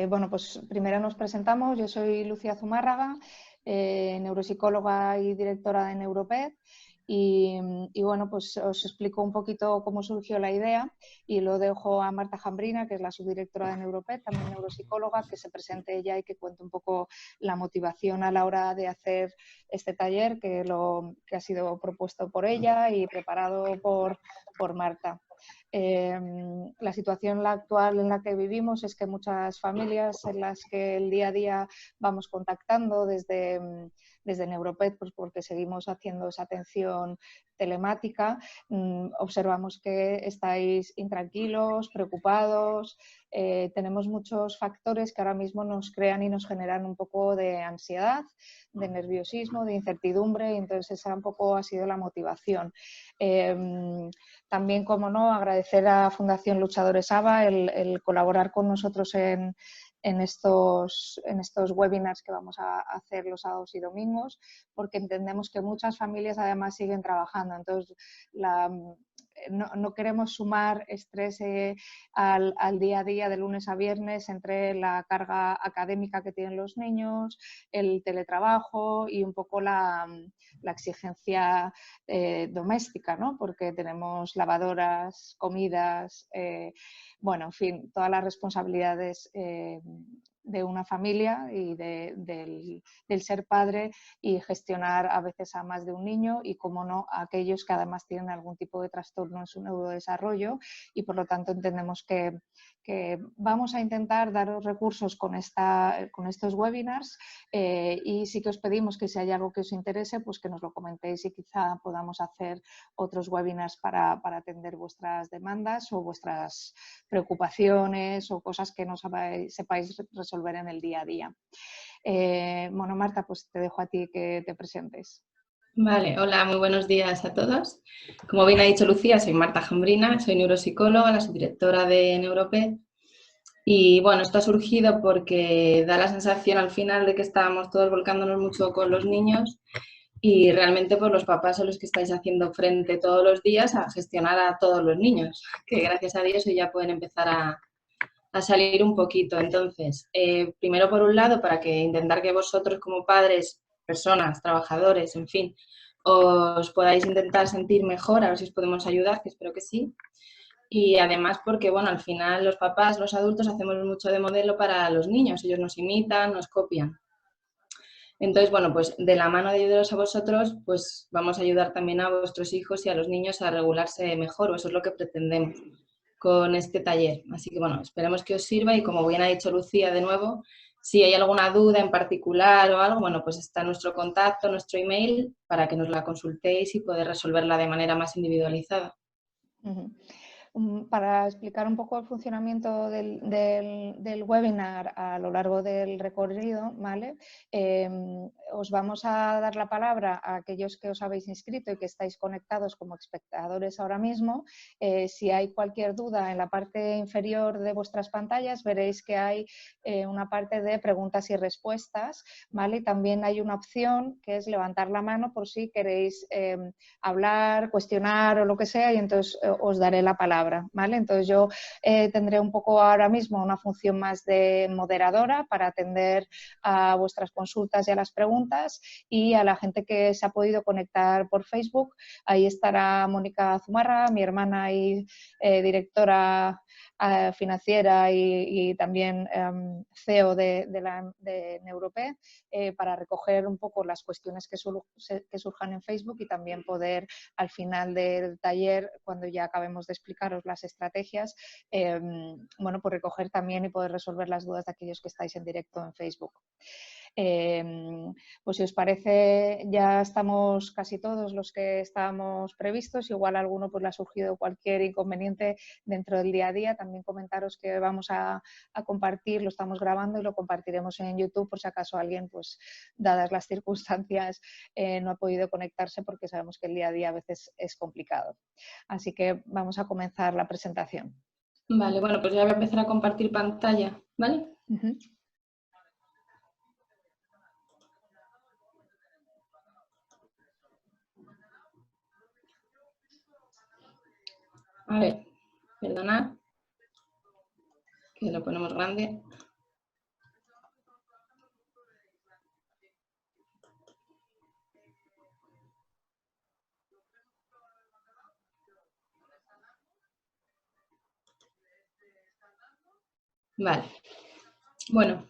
Bueno, pues primero nos presentamos. Yo soy Lucía Zumárraga, neuropsicóloga y directora de Neuroped. Y bueno, pues os explico un poquito cómo surgió la idea y lo dejo a Marta Jambrina, que es la subdirectora de Neuroped, también neuropsicóloga, que se presente ella y que cuente un poco la motivación a la hora de hacer este taller, que ha sido propuesto por ella y preparado por Marta. La situación actual en la que vivimos es que muchas familias en las que el día a día vamos contactando desde Neuroped, pues porque seguimos haciendo esa atención telemática, observamos que estáis intranquilos, preocupados, tenemos muchos factores que ahora mismo nos crean y nos generan un poco de ansiedad, de nerviosismo, de incertidumbre, y entonces esa un poco ha sido la motivación. También, como no, agradecer a Fundación Luchadores ABA el colaborar con nosotros en estos webinars que vamos a hacer los sábados y domingos, porque entendemos que muchas familias además siguen trabajando. Entonces, no queremos sumar estrés al día a día de lunes a viernes entre la carga académica que tienen los niños, el teletrabajo y un poco la exigencia doméstica, ¿no? Porque tenemos lavadoras, comidas, bueno, en fin, todas las responsabilidades de una familia y del ser padre, y gestionar a veces a más de un niño y, como no, a aquellos que además tienen algún tipo de trastorno en su neurodesarrollo, y por lo tanto entendemos que vamos a intentar daros recursos con estos webinars, y sí que os pedimos que si hay algo que os interese, pues que nos lo comentéis y quizá podamos hacer otros webinars para atender vuestras demandas o vuestras preocupaciones o cosas que no sepáis resolver en el día a día. Bueno, Marta, pues te dejo a ti que te presentes. Vale, hola, muy buenos días a todos. Como bien ha dicho Lucía, soy Marta Jambrina, soy neuropsicóloga, la subdirectora de Neuroped. Y bueno, esto ha surgido porque da la sensación al final de que estábamos todos volcándonos mucho con los niños, y realmente pues los papás son los que estáis haciendo frente todos los días a gestionar a todos los niños, que gracias a Dios hoy ya pueden empezar a salir un poquito. Entonces, primero por un lado, para que intentar que vosotros como padres, personas, trabajadores, en fin, os podáis intentar sentir mejor, a ver si os podemos ayudar, que espero que sí. Y además porque, bueno, al final los papás, los adultos, hacemos mucho de modelo para los niños, ellos nos imitan, nos copian. Entonces, bueno, pues de la mano de ayudaros a vosotros, pues vamos a ayudar también a vuestros hijos y a los niños a regularse mejor, o eso es lo que pretendemos con este taller. Así que, bueno, esperemos que os sirva, y como bien ha dicho Lucía de nuevo, si hay alguna duda en particular o algo, bueno, pues está nuestro contacto, nuestro email, para que nos la consultéis y poder resolverla de manera más individualizada. Para explicar un poco el funcionamiento del webinar a lo largo del recorrido, ¿vale? Os vamos a dar la palabra a aquellos que os habéis inscrito y que estáis conectados como espectadores ahora mismo. Si hay cualquier duda, en la parte inferior de vuestras pantallas veréis que hay una parte de preguntas y respuestas, ¿vale? Y también hay una opción que es levantar la mano por si queréis hablar, cuestionar o lo que sea, y entonces os daré la palabra. ¿Vale? Entonces yo tendré un poco ahora mismo una función más de moderadora para atender a vuestras consultas y a las preguntas, y a la gente que se ha podido conectar por Facebook. Ahí estará Mónica Zumarra, mi hermana y directora financiera y también CEO de Neuroped, para recoger un poco las cuestiones que surjan en Facebook, y también poder al final del taller, cuando ya acabemos de explicaros las estrategias, bueno, pues recoger también y poder resolver las dudas de aquellos que estáis en directo en Facebook. Pues si os parece, ya estamos casi todos los que estábamos previstos. Igual a alguno pues le ha surgido cualquier inconveniente dentro del día a día. También comentaros que vamos a compartir, lo estamos grabando y lo compartiremos en YouTube por si acaso alguien, pues dadas las circunstancias, no ha podido conectarse, porque sabemos que el día a día a veces es complicado. Así que vamos a comenzar la presentación. Vale, bueno, pues ya voy a empezar a compartir pantalla, ¿vale? A ver, perdonad, que lo ponemos grande. Vale. Bueno,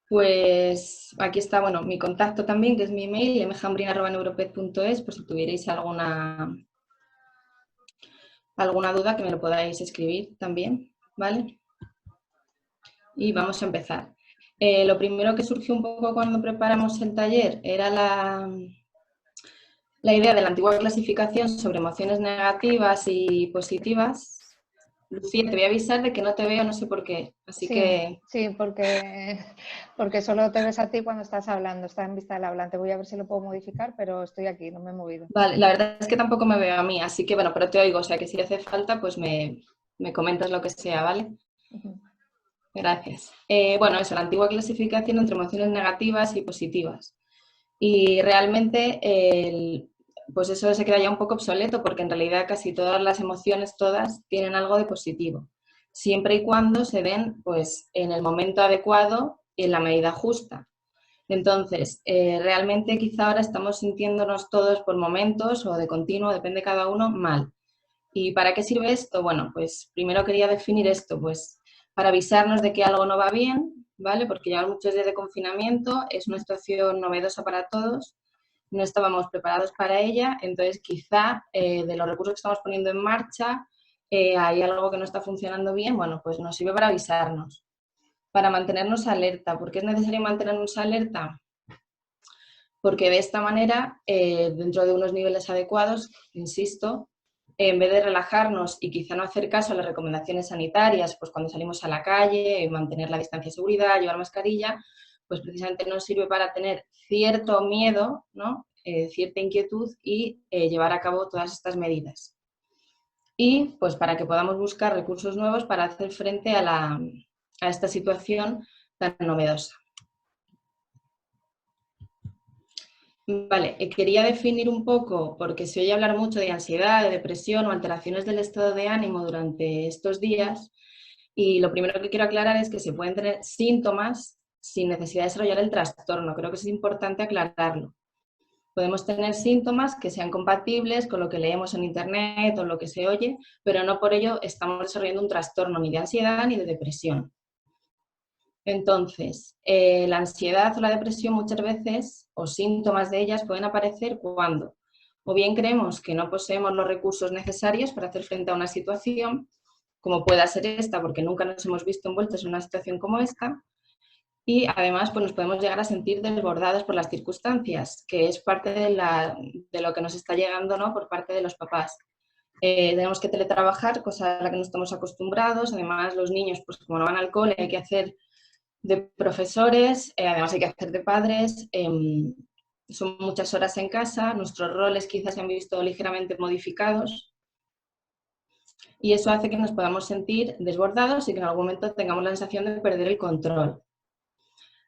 pues aquí está, bueno, mi contacto también, que es mi email, mjambrina@neuroped.es, por si tuvierais alguna duda que me lo podáis escribir también, ¿vale? Y vamos a empezar. Lo primero que surgió un poco cuando preparamos el taller era la idea de la antigua clasificación sobre emociones negativas y positivas. Lucía, te voy a avisar de que no te veo, no sé por qué, así Sí, que... sí, porque solo te ves a ti cuando estás hablando, está en vista del hablante. Voy a ver si lo puedo modificar, pero estoy aquí, no me he movido. Vale, la verdad es que tampoco me veo a mí, así que bueno, pero te oigo, o sea que si hace falta, pues me comentas lo que sea, ¿vale? Ujú. Gracias. Bueno, eso, la antigua clasificación entre emociones negativas y positivas. Y realmente, pues eso se queda ya un poco obsoleto porque en realidad casi todas las emociones, todas, tienen algo de positivo, siempre y cuando se den pues, en el momento adecuado y en la medida justa. Entonces, realmente quizá ahora estamos sintiéndonos todos por momentos o de continuo, depende de cada uno, mal. ¿Y para qué sirve esto? Bueno, pues primero quería definir esto, pues para avisarnos de que algo no va bien, ¿vale? Porque ya muchos días de confinamiento, es una situación novedosa para todos, no estábamos preparados para ella, entonces quizá de los recursos que estamos poniendo en marcha hay algo que no está funcionando bien, bueno, pues nos sirve para avisarnos, para mantenernos alerta. ¿Por qué es necesario mantenernos alerta? Porque de esta manera, dentro de unos niveles adecuados, insisto, en vez de relajarnos y quizá no hacer caso a las recomendaciones sanitarias, pues cuando salimos a la calle, mantener la distancia de seguridad, llevar mascarilla, pues precisamente nos sirve para tener cierto miedo, ¿no? Cierta inquietud y llevar a cabo todas estas medidas. Y pues para que podamos buscar recursos nuevos para hacer frente a esta situación tan novedosa. Vale, quería definir un poco, porque se oye hablar mucho de ansiedad, de depresión o alteraciones del estado de ánimo durante estos días, y lo primero que quiero aclarar es que se pueden tener síntomas sin necesidad de desarrollar el trastorno. Creo que es importante aclararlo. Podemos tener síntomas que sean compatibles con lo que leemos en internet o lo que se oye, pero no por ello estamos desarrollando un trastorno ni de ansiedad ni de depresión. Entonces, la ansiedad o la depresión muchas veces, o síntomas de ellas, pueden aparecer cuando o bien creemos que no poseemos los recursos necesarios para hacer frente a una situación, como pueda ser esta, porque nunca nos hemos visto envueltos en una situación como esta, y además pues nos podemos llegar a sentir desbordados por las circunstancias, que es parte de lo que nos está llegando, ¿no?, por parte de los papás. Tenemos que teletrabajar, cosa a la que no estamos acostumbrados. Además, los niños, pues como no van al cole, hay que hacer de profesores, además hay que hacer de padres, son muchas horas en casa, nuestros roles quizás se han visto ligeramente modificados y eso hace que nos podamos sentir desbordados y que en algún momento tengamos la sensación de perder el control.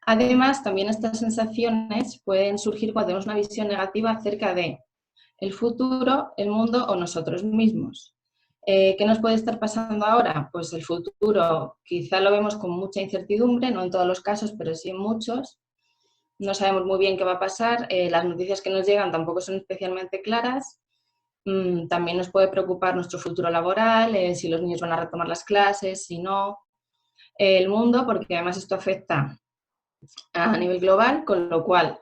Además, también estas sensaciones pueden surgir cuando tenemos una visión negativa acerca de el futuro, el mundo o nosotros mismos. ¿Qué nos puede estar pasando ahora? Pues el futuro quizá lo vemos con mucha incertidumbre, no en todos los casos, pero sí en muchos. No sabemos muy bien qué va a pasar, las noticias que nos llegan tampoco son especialmente claras. También nos puede preocupar nuestro futuro laboral, si los niños van a retomar las clases, si no. El mundo, porque además esto afecta a nivel global, con lo cual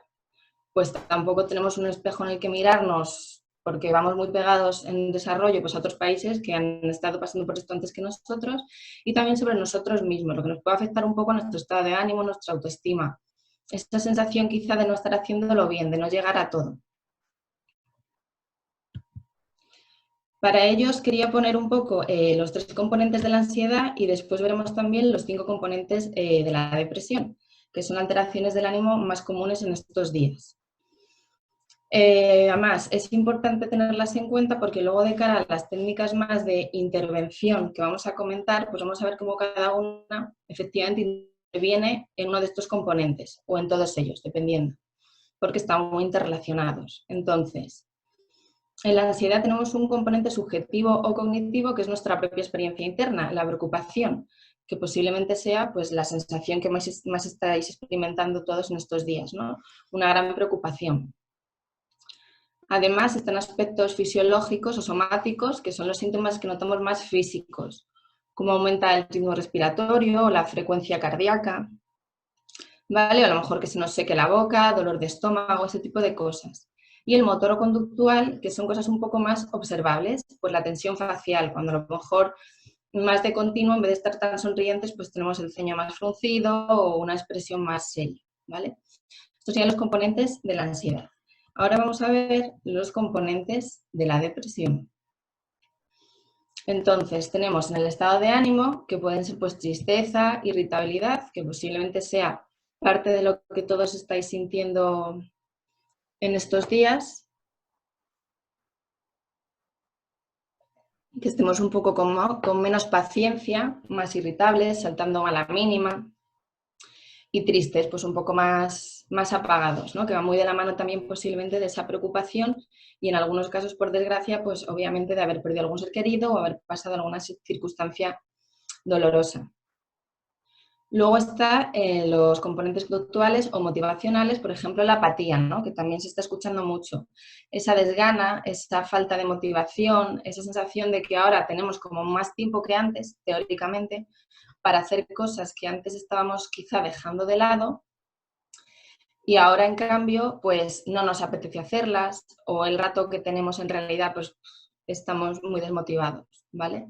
pues tampoco tenemos un espejo en el que mirarnos porque vamos muy pegados en desarrollo pues, a otros países que han estado pasando por esto antes que nosotros, y también sobre nosotros mismos, lo que nos puede afectar un poco a nuestro estado de ánimo, nuestra autoestima. Esta sensación quizá de no estar haciéndolo bien, de no llegar a todo. Para ello os quería poner un poco los 3 componentes de la ansiedad y después veremos también los 5 componentes de la depresión, que son alteraciones del ánimo más comunes en estos días. Además, es importante tenerlas en cuenta porque luego de cara a las técnicas más de intervención que vamos a comentar, pues vamos a ver cómo cada una efectivamente interviene en uno de estos componentes o en todos ellos, dependiendo, porque están muy interrelacionados. Entonces, en la ansiedad tenemos un componente subjetivo o cognitivo que es nuestra propia experiencia interna, la preocupación, que posiblemente sea pues, la sensación que más estáis experimentando todos en estos días, ¿no? Una gran preocupación. Además, están aspectos fisiológicos o somáticos, que son los síntomas que notamos más físicos, cómo aumenta el ritmo respiratorio o la frecuencia cardíaca, ¿vale? O a lo mejor que se nos seque la boca, dolor de estómago, ese tipo de cosas. Y el motor o conductual, que son cosas un poco más observables, pues la tensión facial, cuando a lo mejor más de continuo, en vez de estar tan sonrientes, pues tenemos el ceño más fruncido o una expresión más seria, ¿vale? Estos serían los componentes de la ansiedad. Ahora vamos a ver los componentes de la depresión. Entonces, tenemos en el estado de ánimo, que pueden ser pues tristeza, irritabilidad, que posiblemente sea parte de lo que todos estáis sintiendo en estos días, que estemos un poco con menos paciencia, más irritables, saltando a la mínima, y tristes, pues un poco más apagados, ¿no? Que va muy de la mano también posiblemente de esa preocupación y en algunos casos, por desgracia, pues obviamente de haber perdido algún ser querido o haber pasado alguna circunstancia dolorosa. Luego están los componentes conductuales o motivacionales, por ejemplo, la apatía, ¿no? Que también se está escuchando mucho. Esa desgana, esa falta de motivación, esa sensación de que ahora tenemos como más tiempo que antes, teóricamente, para hacer cosas que antes estábamos quizá dejando de lado y ahora, en cambio, pues no nos apetece hacerlas o el rato que tenemos en realidad, pues estamos muy desmotivados, ¿vale?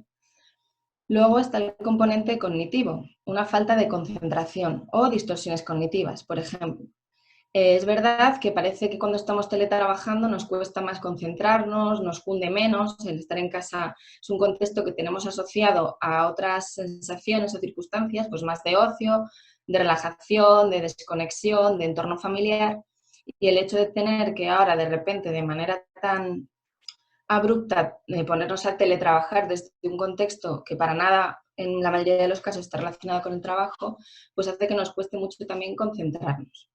Luego está el componente cognitivo, una falta de concentración o distorsiones cognitivas, por ejemplo. Es verdad que parece que cuando estamos teletrabajando nos cuesta más concentrarnos, nos cunde menos, el estar en casa es un contexto que tenemos asociado a otras sensaciones o circunstancias, pues más de ocio, de relajación, de desconexión, de entorno familiar, y el hecho de tener que ahora de repente de manera tan abrupta ponernos a teletrabajar desde un contexto que para nada en la mayoría de los casos está relacionado con el trabajo, pues hace que nos cueste mucho también concentrarnos.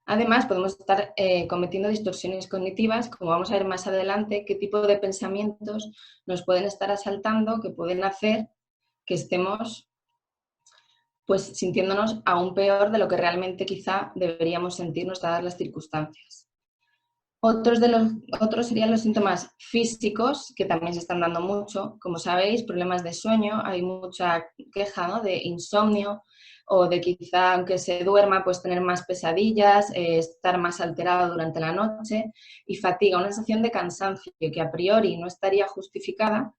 Además, podemos estar cometiendo distorsiones cognitivas, como vamos a ver más adelante, qué tipo de pensamientos nos pueden estar asaltando, que pueden hacer que estemos pues, sintiéndonos aún peor de lo que realmente quizá deberíamos sentirnos dadas las circunstancias. Otros serían los síntomas físicos, que también se están dando mucho. Como sabéis, problemas de sueño, hay mucha queja, ¿no?, de insomnio o de quizá, aunque se duerma, pues tener más pesadillas, estar más alterado durante la noche y fatiga, una sensación de cansancio que a priori no estaría justificada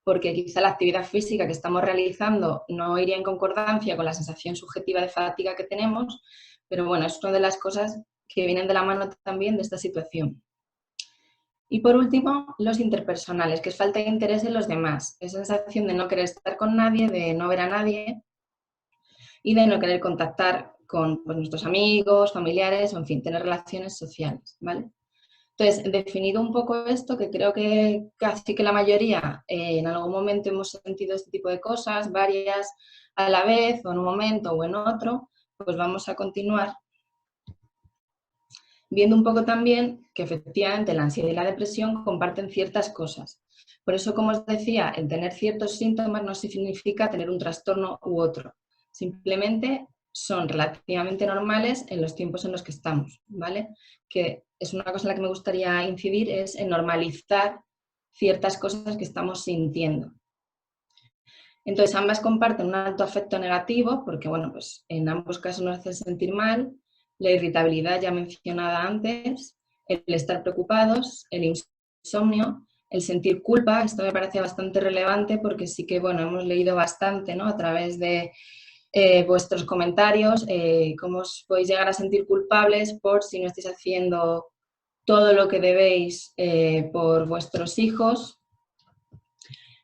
porque quizá la actividad física que estamos realizando no iría en concordancia con la sensación subjetiva de fatiga que tenemos, pero bueno, es una de las cosas que vienen de la mano también de esta situación. Y por último, los interpersonales, que es falta de interés en los demás, esa sensación de no querer estar con nadie, de no ver a nadie y de no querer contactar con pues, nuestros amigos, familiares o, en fin, tener relaciones sociales, ¿vale? Entonces, definido un poco esto, que creo que casi que la mayoría en algún momento hemos sentido este tipo de cosas, varias a la vez o en un momento o en otro, pues vamos a continuar viendo un poco también que efectivamente la ansiedad y la depresión comparten ciertas cosas. Por eso, como os decía, el tener ciertos síntomas no significa tener un trastorno u otro. Simplemente son relativamente normales en los tiempos en los que estamos, ¿vale? Que es una cosa en la que me gustaría incidir, es en normalizar ciertas cosas que estamos sintiendo. Entonces, ambas comparten un alto afecto negativo, porque, bueno, pues en ambos casos nos hace sentir mal, la irritabilidad ya mencionada antes, el estar preocupados, el insomnio, el sentir culpa. Esto me parece bastante relevante porque sí que, bueno, hemos leído bastante, ¿no?, a través de vuestros comentarios, cómo os podéis llegar a sentir culpables por si no estáis haciendo todo lo que debéis por vuestros hijos,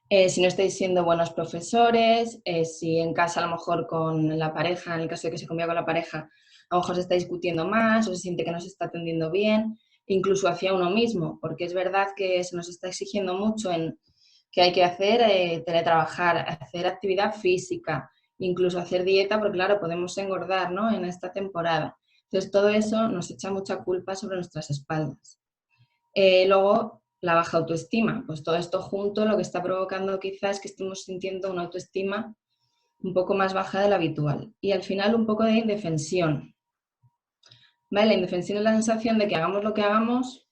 si no estáis siendo buenos profesores, si en casa a lo mejor con la pareja, en el caso de que se conviva con la pareja, a lo mejor se está discutiendo más o se siente que no se está atendiendo bien, incluso hacia uno mismo, porque es verdad que se nos está exigiendo mucho en que hay que hacer teletrabajar, hacer actividad física, incluso hacer dieta, porque claro, podemos engordar, ¿no?, en esta temporada. Entonces todo eso nos echa mucha culpa sobre nuestras espaldas. Luego, la baja autoestima, pues todo esto junto lo que está provocando quizás es que estemos sintiendo una autoestima un poco más baja de la habitual. Y al final un poco de indefensión. ¿Vale? La indefensión es la sensación de que hagamos lo que hagamos,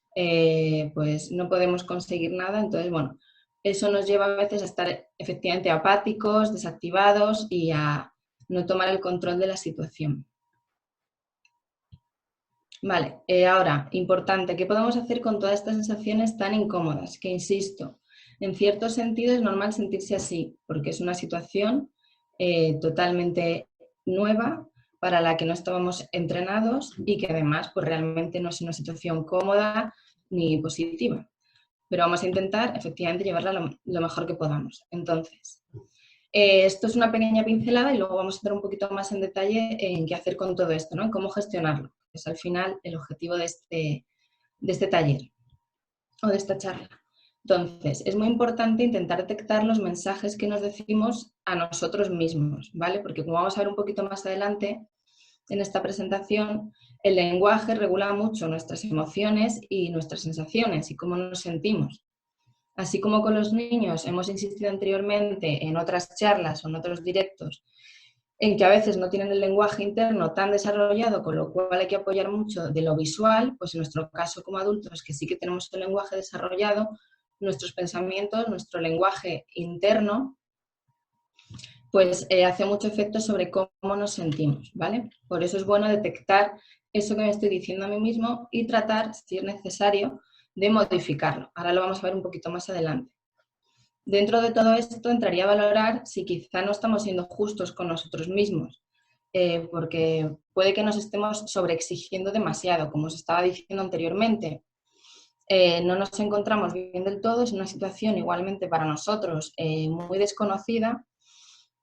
pues no podemos conseguir nada. Entonces, bueno, eso nos lleva a veces a estar efectivamente apáticos, desactivados y a no tomar el control de la situación. Vale, ahora, importante, ¿qué podemos hacer con todas estas sensaciones tan incómodas? Que insisto, en cierto sentido es normal sentirse así, porque es una situación totalmente nueva para la que no estábamos entrenados y que además pues realmente no es una situación cómoda ni positiva. Pero vamos a intentar efectivamente llevarla lo mejor que podamos. Entonces, esto es una pequeña pincelada y luego vamos a entrar un poquito más en detalle en qué hacer con todo esto, ¿no? En cómo gestionarlo. Es al final el objetivo de este taller o de esta charla. Entonces, es muy importante intentar detectar los mensajes que nos decimos a nosotros mismos, ¿vale? Porque como vamos a ver un poquito más adelante en esta presentación, el lenguaje regula mucho nuestras emociones y nuestras sensaciones y cómo nos sentimos. Así como con los niños hemos insistido anteriormente en otras charlas o en otros directos, en que a veces no tienen el lenguaje interno tan desarrollado, con lo cual hay que apoyar mucho de lo visual, pues en nuestro caso como adultos, que sí que tenemos el lenguaje desarrollado, nuestros pensamientos, nuestro lenguaje interno, pues hace mucho efecto sobre cómo nos sentimos, ¿vale? Por eso es bueno detectar eso que me estoy diciendo a mí mismo y tratar, si es necesario, de modificarlo. Ahora lo vamos a ver un poquito más adelante. Dentro de todo esto entraría a valorar si quizá no estamos siendo justos con nosotros mismos, porque puede que nos estemos sobreexigiendo demasiado, como os estaba diciendo anteriormente. No nos encontramos bien del todo, es una situación igualmente para nosotros muy desconocida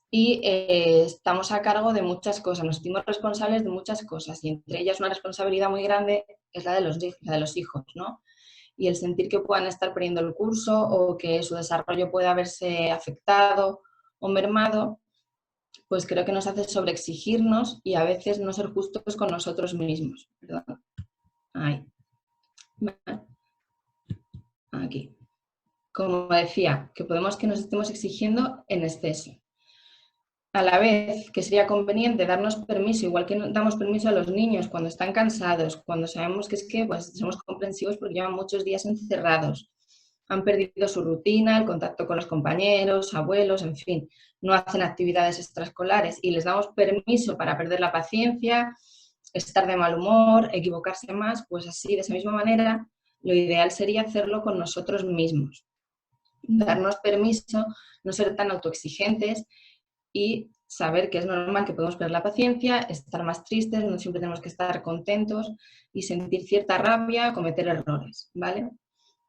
y estamos a cargo de muchas cosas, nos sentimos responsables de muchas cosas y entre ellas una responsabilidad muy grande es la de los hijos, ¿no? Y el sentir que puedan estar perdiendo el curso o que su desarrollo pueda verse afectado o mermado, pues creo que nos hace sobreexigirnos y a veces no ser justos con nosotros mismos. Perdón. Ahí. Aquí. Como decía, que podemos que nos estemos exigiendo en exceso. A la vez que sería conveniente darnos permiso, igual que damos permiso a los niños cuando están cansados, cuando sabemos que es que pues, somos comprensivos porque llevan muchos días encerrados, han perdido su rutina, el contacto con los compañeros, abuelos, en fin, no hacen actividades extraescolares y les damos permiso para perder la paciencia, estar de mal humor, equivocarse más, pues así, de esa misma manera, lo ideal sería hacerlo con nosotros mismos. Darnos permiso, no ser tan autoexigentes y saber que es normal que podemos perder la paciencia, estar más tristes, no siempre tenemos que estar contentos y sentir cierta rabia, cometer errores, ¿vale?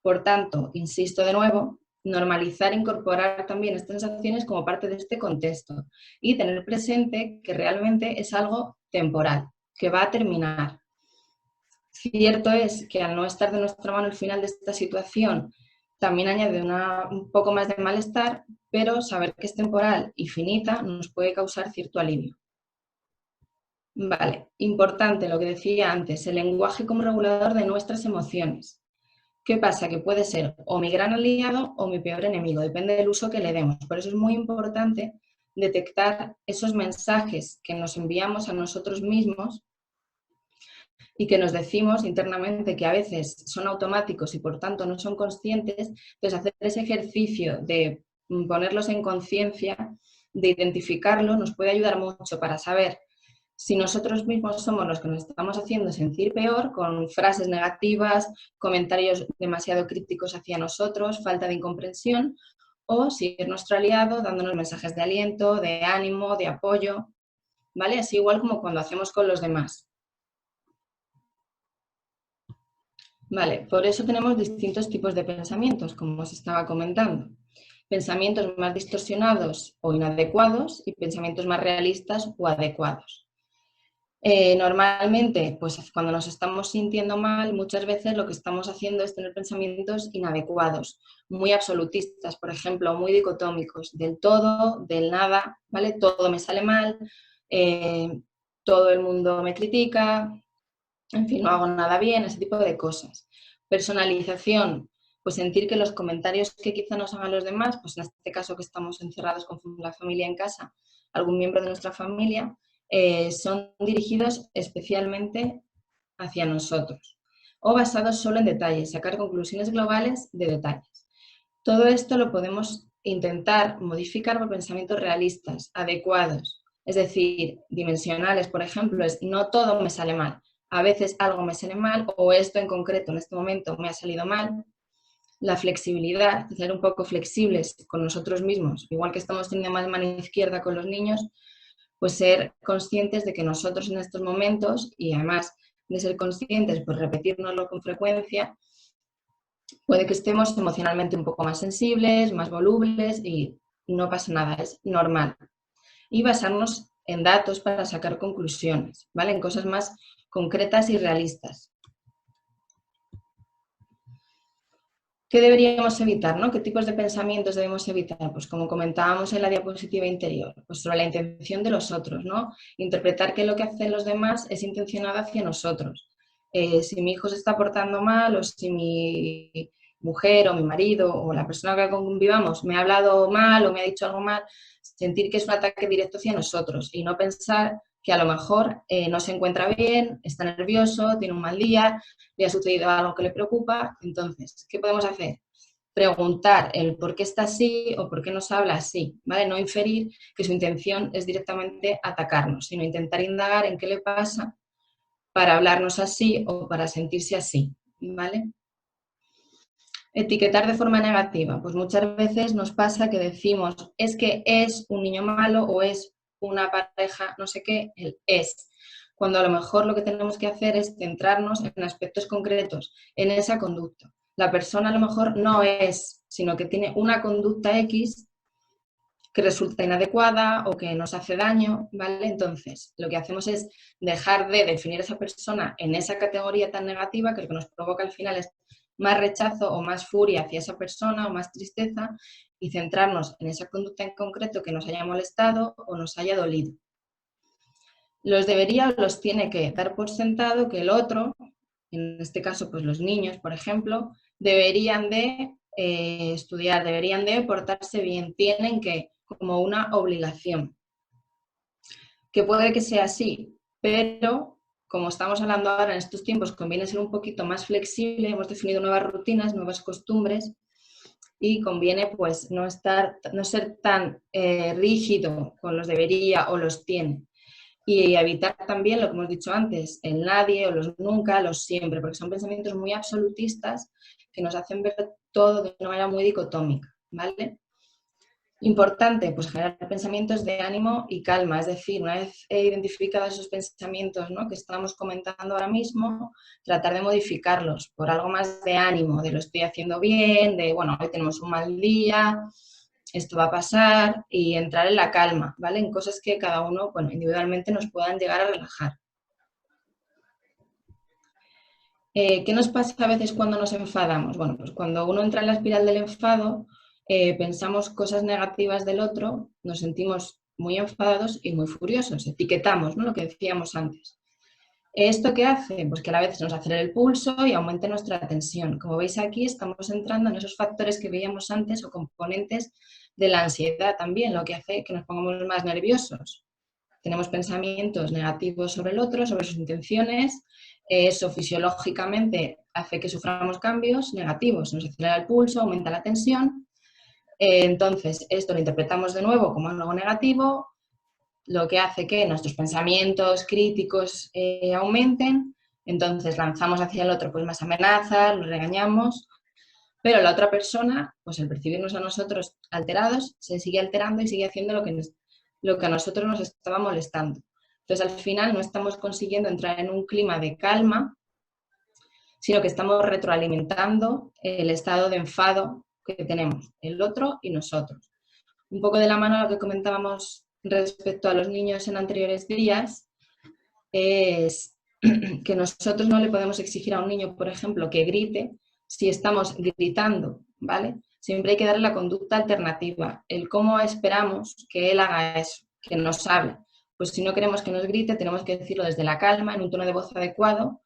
Por tanto, insisto de nuevo, normalizar e incorporar también estas sensaciones como parte de este contexto y tener presente que realmente es algo temporal, que va a terminar. Cierto es que al no estar de nuestra mano el final de esta situación, también añade un poco más de malestar, pero saber que es temporal y finita nos puede causar cierto alivio. Vale, importante lo que decía antes, el lenguaje como regulador de nuestras emociones. ¿Qué pasa? Que puede ser o mi gran aliado o mi peor enemigo, depende del uso que le demos. Por eso es muy importante detectar esos mensajes que nos enviamos a nosotros mismos y que nos decimos internamente que a veces son automáticos y por tanto no son conscientes. Entonces, hacer ese ejercicio de ponerlos en conciencia, de identificarlo, nos puede ayudar mucho para saber si nosotros mismos somos los que nos estamos haciendo sentir peor con frases negativas, comentarios demasiado críticos hacia nosotros, falta de incomprensión, o si es nuestro aliado dándonos mensajes de aliento, de ánimo, de apoyo, ¿vale? Así igual como cuando hacemos con los demás. Vale, por eso tenemos distintos tipos de pensamientos, como os estaba comentando. Pensamientos más distorsionados o inadecuados y pensamientos más realistas o adecuados. Normalmente, pues cuando nos estamos sintiendo mal, muchas veces lo que estamos haciendo es tener pensamientos inadecuados, muy absolutistas, por ejemplo, muy dicotómicos, del todo, del nada, ¿vale? Todo me sale mal, todo el mundo me critica, en fin, no hago nada bien, ese tipo de cosas. Personalización, pues sentir que los comentarios que quizá nos hagan los demás, pues en este caso que estamos encerrados con la familia en casa, algún miembro de nuestra familia, son dirigidos especialmente hacia nosotros o basados solo en detalles, sacar conclusiones globales de detalles. Todo esto lo podemos intentar modificar por pensamientos realistas, adecuados, es decir, dimensionales, por ejemplo, es no todo me sale mal, a veces algo me sale mal o esto en concreto en este momento me ha salido mal. La flexibilidad, ser un poco flexibles con nosotros mismos, igual que estamos teniendo más mano izquierda con los niños, pues ser conscientes de que nosotros en estos momentos, y además de ser conscientes, pues repetirnoslo con frecuencia, puede que estemos emocionalmente un poco más sensibles, más volubles y no pasa nada, es normal. Y basarnos en datos para sacar conclusiones, ¿vale? En cosas más concretas y realistas. ¿Qué deberíamos evitar, no? ¿Qué tipos de pensamientos debemos evitar? Pues como comentábamos en la diapositiva interior, pues sobre la intención de los otros, ¿no? Interpretar que lo que hacen los demás es intencionado hacia nosotros. Si mi hijo se está portando mal o si mi mujer o mi marido o la persona que convivamos me ha hablado mal o me ha dicho algo mal, sentir que es un ataque directo hacia nosotros y no pensar que a lo mejor no se encuentra bien, está nervioso, tiene un mal día, le ha sucedido algo que le preocupa. Entonces, ¿qué podemos hacer? Preguntar el por qué está así o por qué nos habla así, ¿vale? No inferir que su intención es directamente atacarnos, sino intentar indagar en qué le pasa para hablarnos así o para sentirse así, ¿vale? Etiquetar de forma negativa. Pues muchas veces nos pasa que decimos, es que es un niño malo o es una pareja, no sé qué, el es. Cuando a lo mejor lo que tenemos que hacer es centrarnos en aspectos concretos, en esa conducta. La persona a lo mejor no es, sino que tiene una conducta X que resulta inadecuada o que nos hace daño, ¿vale? Entonces, lo que hacemos es dejar de definir a esa persona en esa categoría tan negativa que lo que nos provoca al final es más rechazo o más furia hacia esa persona o más tristeza y centrarnos en esa conducta en concreto que nos haya molestado o nos haya dolido. Los debería o los tiene que dar por sentado que el otro, en este caso pues los niños, por ejemplo, deberían de estudiar, deberían de portarse bien, tienen que, como una obligación. Que puede que sea así, pero como estamos hablando ahora en estos tiempos, conviene ser un poquito más flexible, hemos definido nuevas rutinas, nuevas costumbres y conviene pues no ser tan rígido con los debería o los tiene. Y evitar también lo que hemos dicho antes, el nadie o los nunca, los siempre, porque son pensamientos muy absolutistas que nos hacen ver todo de una manera muy dicotómica, ¿vale? Importante, pues generar pensamientos de ánimo y calma, es decir, una vez identificados esos pensamientos, ¿no?, que estamos comentando ahora mismo, tratar de modificarlos por algo más de ánimo, de lo estoy haciendo bien, de, bueno, hoy tenemos un mal día, esto va a pasar, y entrar en la calma, ¿vale? En cosas que cada uno, bueno, individualmente nos puedan llegar a relajar. ¿Qué nos pasa a veces cuando nos enfadamos? Bueno, pues cuando uno entra en la espiral del enfado, pensamos cosas negativas del otro, nos sentimos muy enfadados y muy furiosos, etiquetamos, ¿no?, lo que decíamos antes. ¿Esto qué hace? Pues que a la vez nos acelere el pulso y aumente nuestra tensión. Como veis aquí, estamos entrando en esos factores que veíamos antes o componentes de la ansiedad también, lo que hace que nos pongamos más nerviosos. Tenemos pensamientos negativos sobre el otro, sobre sus intenciones. Eso fisiológicamente hace que suframos cambios negativos, nos acelera el pulso, aumenta la tensión. Entonces, esto lo interpretamos de nuevo como algo negativo, lo que hace que nuestros pensamientos críticos aumenten. Entonces, lanzamos hacia el otro pues más amenazas, lo regañamos, pero la otra persona, pues al percibirnos a nosotros alterados, se sigue alterando y sigue haciendo lo que a nosotros nos estaba molestando. Entonces, al final no estamos consiguiendo entrar en un clima de calma, sino que estamos retroalimentando el estado de enfado que tenemos, el otro y nosotros. Un poco de la mano a lo que comentábamos respecto a los niños en anteriores días, es que nosotros no le podemos exigir a un niño, por ejemplo, que grite si estamos gritando, ¿vale? Siempre hay que darle la conducta alternativa, el cómo esperamos que él haga eso, que nos hable. Pues si no queremos que nos grite, tenemos que decirlo desde la calma, en un tono de voz adecuado,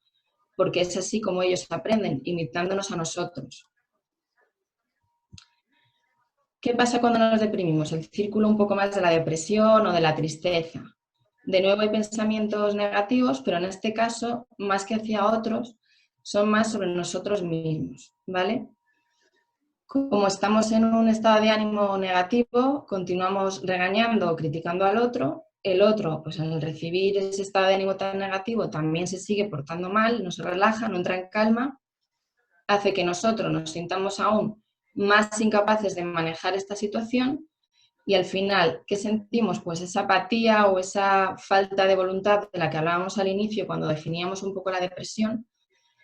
porque es así como ellos aprenden, imitándonos a nosotros. ¿Qué pasa cuando nos deprimimos? El círculo un poco más de la depresión o de la tristeza. De nuevo hay pensamientos negativos, pero en este caso, más que hacia otros, son más sobre nosotros mismos, ¿vale? Como estamos en un estado de ánimo negativo, continuamos regañando o criticando al otro. El otro, pues al recibir ese estado de ánimo tan negativo, también se sigue portando mal, no se relaja, no entra en calma, hace que nosotros nos sintamos aún más incapaces de manejar esta situación y al final, ¿qué sentimos? Pues esa apatía o esa falta de voluntad de la que hablábamos al inicio cuando definíamos un poco la depresión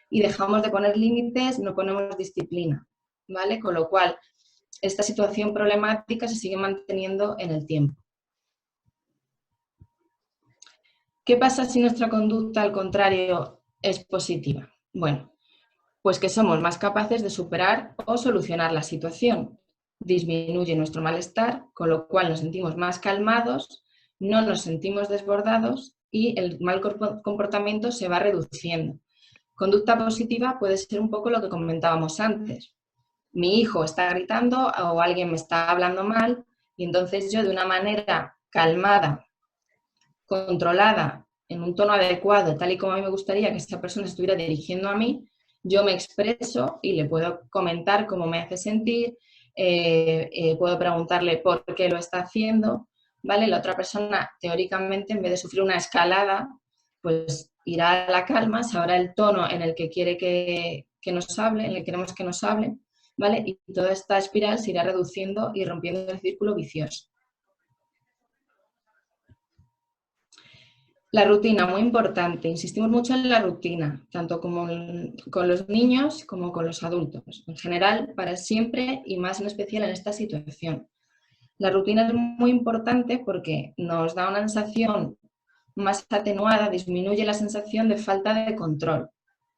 y dejamos de poner límites, no ponemos disciplina, ¿vale? Con lo cual, esta situación problemática se sigue manteniendo en el tiempo. ¿Qué pasa si nuestra conducta, al contrario, es positiva? Bueno, pues que somos más capaces de superar o solucionar la situación. Disminuye nuestro malestar, con lo cual nos sentimos más calmados, no nos sentimos desbordados y el mal comportamiento se va reduciendo. Conducta positiva puede ser un poco lo que comentábamos antes. Mi hijo está gritando o alguien me está hablando mal y entonces yo de una manera calmada, controlada, en un tono adecuado, tal y como a mí me gustaría que esta persona estuviera dirigiendo a mí, yo me expreso y le puedo comentar cómo me hace sentir, puedo preguntarle por qué lo está haciendo, ¿vale? La otra persona, teóricamente, en vez de sufrir una escalada, pues irá a la calma, sabrá el tono en el que quiere que nos hable, en el que queremos que nos hable, ¿vale? Y toda esta espiral se irá reduciendo y rompiendo el círculo vicioso. La rutina, muy importante. Insistimos mucho en la rutina, tanto como con los niños como con los adultos. En general, para siempre y más en especial en esta situación. La rutina es muy importante porque nos da una sensación más atenuada, disminuye la sensación de falta de control.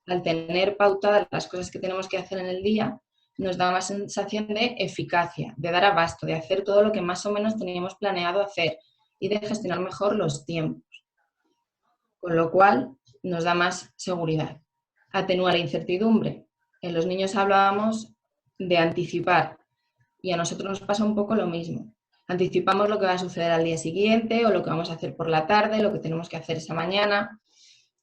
Al tener pautadas las cosas que tenemos que hacer en el día, nos da una sensación de eficacia, de dar abasto, de hacer todo lo que más o menos teníamos planeado hacer y de gestionar mejor los tiempos. Con lo cual nos da más seguridad. Atenúa la incertidumbre. En los niños hablábamos de anticipar y a nosotros nos pasa un poco lo mismo. Anticipamos lo que va a suceder al día siguiente o lo que vamos a hacer por la tarde, lo que tenemos que hacer esa mañana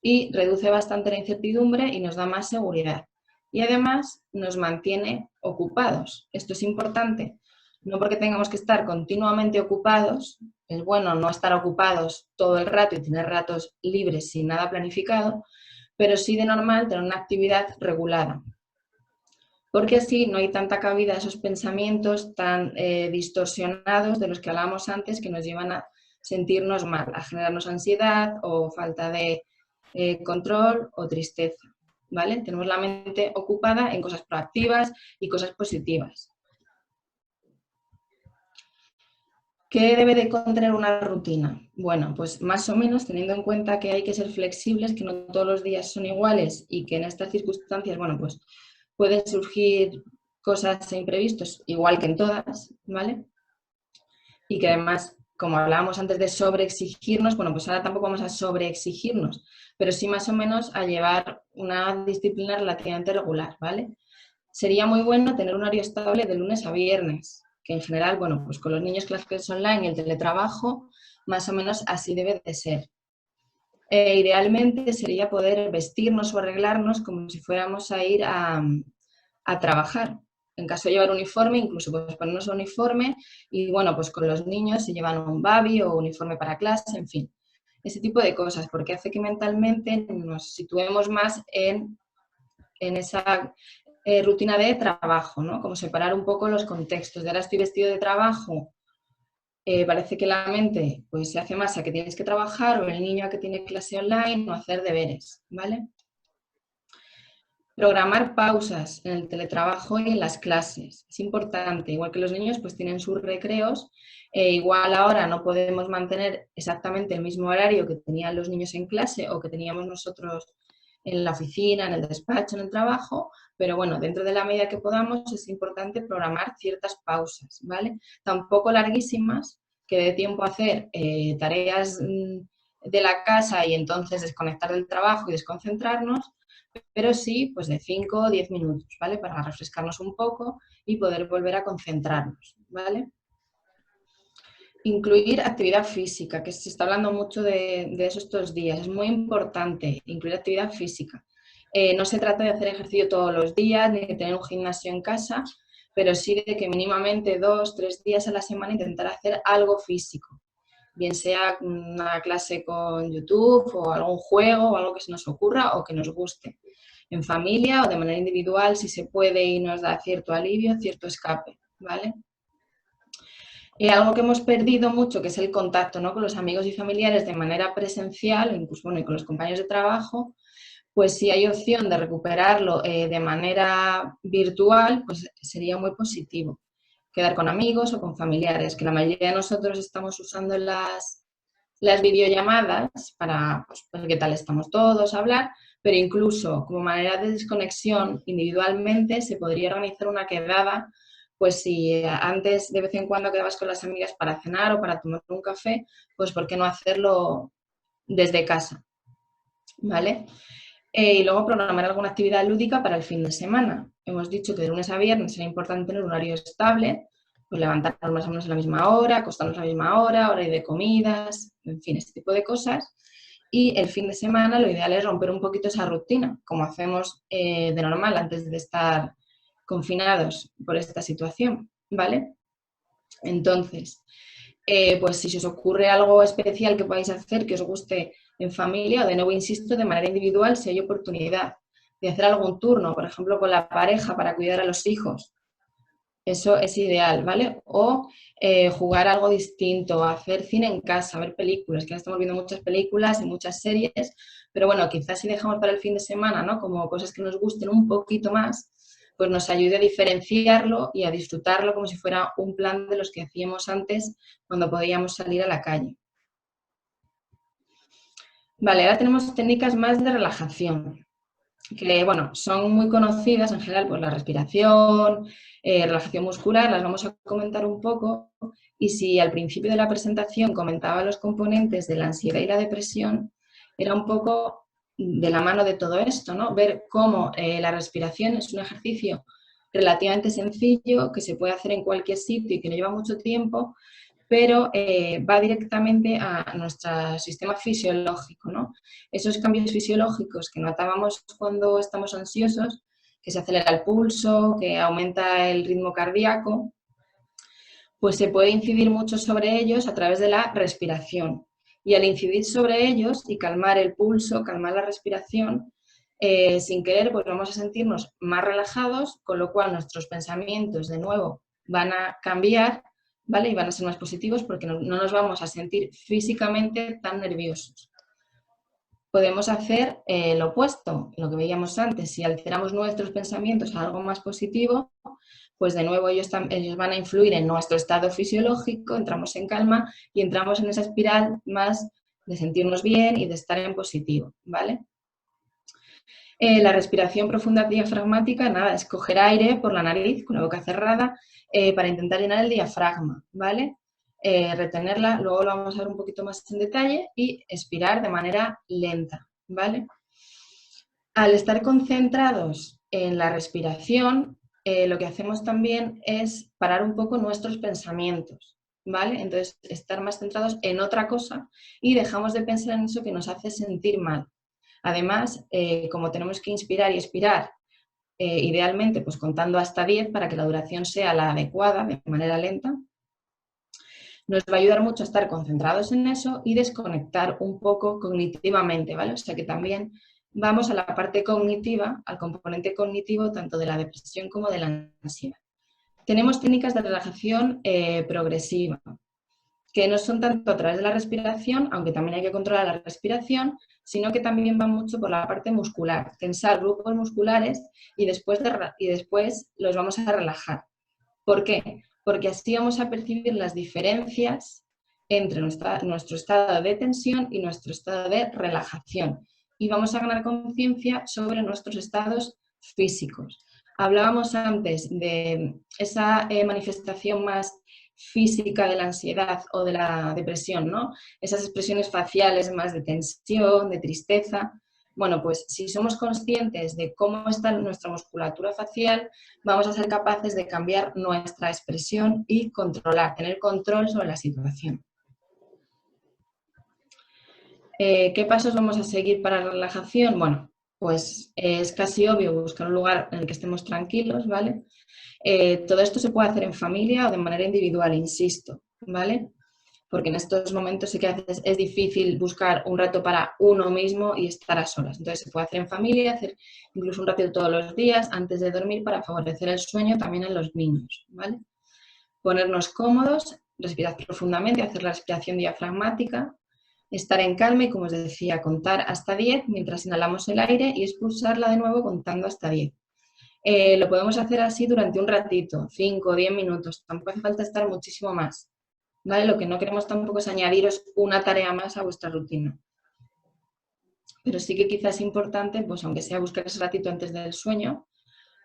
y reduce bastante la incertidumbre y nos da más seguridad. Y además nos mantiene ocupados. Esto es importante, no porque tengamos que estar continuamente ocupados, es bueno no estar ocupados todo el rato y tener ratos libres sin nada planificado, pero sí de normal tener una actividad regulada. Porque así no hay tanta cabida a esos pensamientos tan distorsionados de los que hablábamos antes que nos llevan a sentirnos mal, a generarnos ansiedad o falta de control o tristeza, ¿vale? Tenemos la mente ocupada en cosas proactivas y cosas positivas. ¿Qué debe de contener una rutina? Bueno, pues más o menos teniendo en cuenta que hay que ser flexibles, que no todos los días son iguales y que en estas circunstancias, bueno, pues pueden surgir cosas e imprevistos, igual que en todas, ¿vale? Y que además, como hablábamos antes de sobreexigirnos, bueno, pues ahora tampoco vamos a sobreexigirnos, pero sí más o menos a llevar una disciplina relativamente regular, ¿vale? Sería muy bueno tener un horario estable de lunes a viernes, que en general, bueno, pues con los niños, clases online y el teletrabajo, más o menos así debe de ser. Idealmente sería poder vestirnos o arreglarnos como si fuéramos a ir a trabajar. En caso de llevar uniforme, incluso pues ponernos un uniforme y bueno, pues con los niños se llevan un babi o uniforme para clase, en fin. Ese tipo de cosas, porque hace que mentalmente nos situemos más en esa rutina de trabajo, ¿no? Como separar un poco los contextos. De ahora estoy vestido de trabajo, parece que la mente pues se hace más a que tienes que trabajar o el niño a que tiene clase online o hacer deberes, ¿vale? Programar pausas en el teletrabajo y en las clases. Es importante, igual que los niños pues tienen sus recreos, igual ahora no podemos mantener exactamente el mismo horario que tenían los niños en clase o que teníamos nosotros en la oficina, en el despacho, en el trabajo, pero bueno, dentro de la medida que podamos es importante programar ciertas pausas, ¿vale? Tampoco larguísimas, que dé tiempo a hacer tareas de la casa y entonces desconectar del trabajo y desconcentrarnos, pero sí pues de 5 o 10 minutos, ¿vale? Para refrescarnos un poco y poder volver a concentrarnos, ¿vale? Incluir actividad física, que se está hablando mucho de eso estos días. Es muy importante incluir actividad física. No se trata de hacer ejercicio todos los días ni de tener un gimnasio en casa, pero sí de que mínimamente 2 o 3 días a la semana intentar hacer algo físico, bien sea una clase con YouTube o algún juego o algo que se nos ocurra o que nos guste, en familia o de manera individual si se puede y nos da cierto alivio, cierto escape, ¿vale? Algo que hemos perdido mucho, que es el contacto, ¿no?, con los amigos y familiares de manera presencial, incluso bueno, y con los compañeros de trabajo, pues si hay opción de recuperarlo de manera virtual, pues sería muy positivo. Quedar con amigos o con familiares, que la mayoría de nosotros estamos usando las videollamadas para pues, ver qué tal estamos todos, hablar, pero incluso como manera de desconexión individualmente se podría organizar una quedada, pues si antes de vez en cuando quedabas con las amigas para cenar o para tomar un café, pues ¿por qué no hacerlo desde casa? ¿Vale? Y luego programar alguna actividad lúdica para el fin de semana. Hemos dicho que de lunes a viernes era importante tener un horario estable, pues levantarnos más o menos a la misma hora, acostarnos a la misma hora, hora de comidas, en fin, este tipo de cosas. Y el fin de semana lo ideal es romper un poquito esa rutina, como hacemos de normal antes de estar confinados por esta situación, ¿vale? Entonces, pues si se os ocurre algo especial que podáis hacer, que os guste en familia, o de nuevo insisto, de manera individual, si hay oportunidad de hacer algún turno, por ejemplo, con la pareja para cuidar a los hijos, eso es ideal, ¿vale? O jugar algo distinto, hacer cine en casa, ver películas, que ahora estamos viendo muchas películas y muchas series, pero bueno, quizás si dejamos para el fin de semana, ¿no?, como cosas que nos gusten un poquito más, pues nos ayude a diferenciarlo y a disfrutarlo como si fuera un plan de los que hacíamos antes cuando podíamos salir a la calle. Vale, ahora tenemos técnicas más de relajación, que bueno, son muy conocidas en general, pues la respiración, relajación muscular, las vamos a comentar un poco. Y si al principio de la presentación comentaba los componentes de la ansiedad y la depresión, era un poco de la mano de todo esto, ¿no? Ver cómo la respiración es un ejercicio relativamente sencillo que se puede hacer en cualquier sitio y que no lleva mucho tiempo, pero va directamente a nuestro sistema fisiológico, ¿no? Esos cambios fisiológicos que notábamos cuando estamos ansiosos, que se acelera el pulso, que aumenta el ritmo cardíaco, pues se puede incidir mucho sobre ellos a través de la respiración. Y al incidir sobre ellos y calmar el pulso, calmar la respiración, sin querer, pues vamos a sentirnos más relajados, con lo cual nuestros pensamientos, de nuevo, van a cambiar, ¿vale? Y van a ser más positivos porque no nos vamos a sentir físicamente tan nerviosos. Podemos hacer lo opuesto, lo que veíamos antes. Si alteramos nuestros pensamientos a algo más positivo, pues de nuevo ellos van a influir en nuestro estado fisiológico, entramos en calma y entramos en esa espiral más de sentirnos bien y de estar en positivo, ¿vale? La respiración profunda diafragmática, nada, es coger aire por la nariz con la boca cerrada para intentar llenar el diafragma, ¿vale? Retenerla, luego lo vamos a ver un poquito más en detalle y expirar de manera lenta, ¿vale? Al estar concentrados en la respiración, lo que hacemos también es parar un poco nuestros pensamientos, ¿vale? Entonces, estar más centrados en otra cosa y dejamos de pensar en eso que nos hace sentir mal. Además, como tenemos que inspirar y expirar, idealmente pues contando hasta 10 para que la duración sea la adecuada, de manera lenta, nos va a ayudar mucho a estar concentrados en eso y desconectar un poco cognitivamente, ¿vale? O sea que también vamos a la parte cognitiva, al componente cognitivo tanto de la depresión como de la ansiedad. Tenemos técnicas de relajación progresiva, que no son tanto a través de la respiración, aunque también hay que controlar la respiración, sino que también van mucho por la parte muscular, tensar grupos musculares y después los vamos a relajar. ¿Por qué? Porque así vamos a percibir las diferencias entre nuestro estado de tensión y nuestro estado de relajación. Y vamos a ganar conciencia sobre nuestros estados físicos. Hablábamos antes de esa manifestación más física de la ansiedad o de la depresión, ¿no? Esas expresiones faciales más de tensión, de tristeza. Bueno, pues si somos conscientes de cómo está nuestra musculatura facial, vamos a ser capaces de cambiar nuestra expresión y tener control sobre la situación. ¿Qué pasos vamos a seguir para la relajación? Bueno, pues es casi obvio buscar un lugar en el que estemos tranquilos, ¿vale? Todo esto se puede hacer en familia o de manera individual, insisto, ¿vale? Porque en estos momentos sí que a veces es difícil buscar un rato para uno mismo y estar a solas. Entonces se puede hacer en familia, hacer incluso un ratito todos los días antes de dormir para favorecer el sueño también en los niños, ¿vale? Ponernos cómodos, respirar profundamente, hacer la respiración diafragmática, estar en calma y, como os decía, contar hasta 10 mientras inhalamos el aire y expulsarla de nuevo contando hasta 10. Lo podemos hacer así durante un ratito, 5 o 10 minutos, tampoco hace falta estar muchísimo más, ¿vale? Lo que no queremos tampoco es añadiros una tarea más a vuestra rutina. Pero sí que quizás es importante, pues aunque sea buscar ese ratito antes del sueño,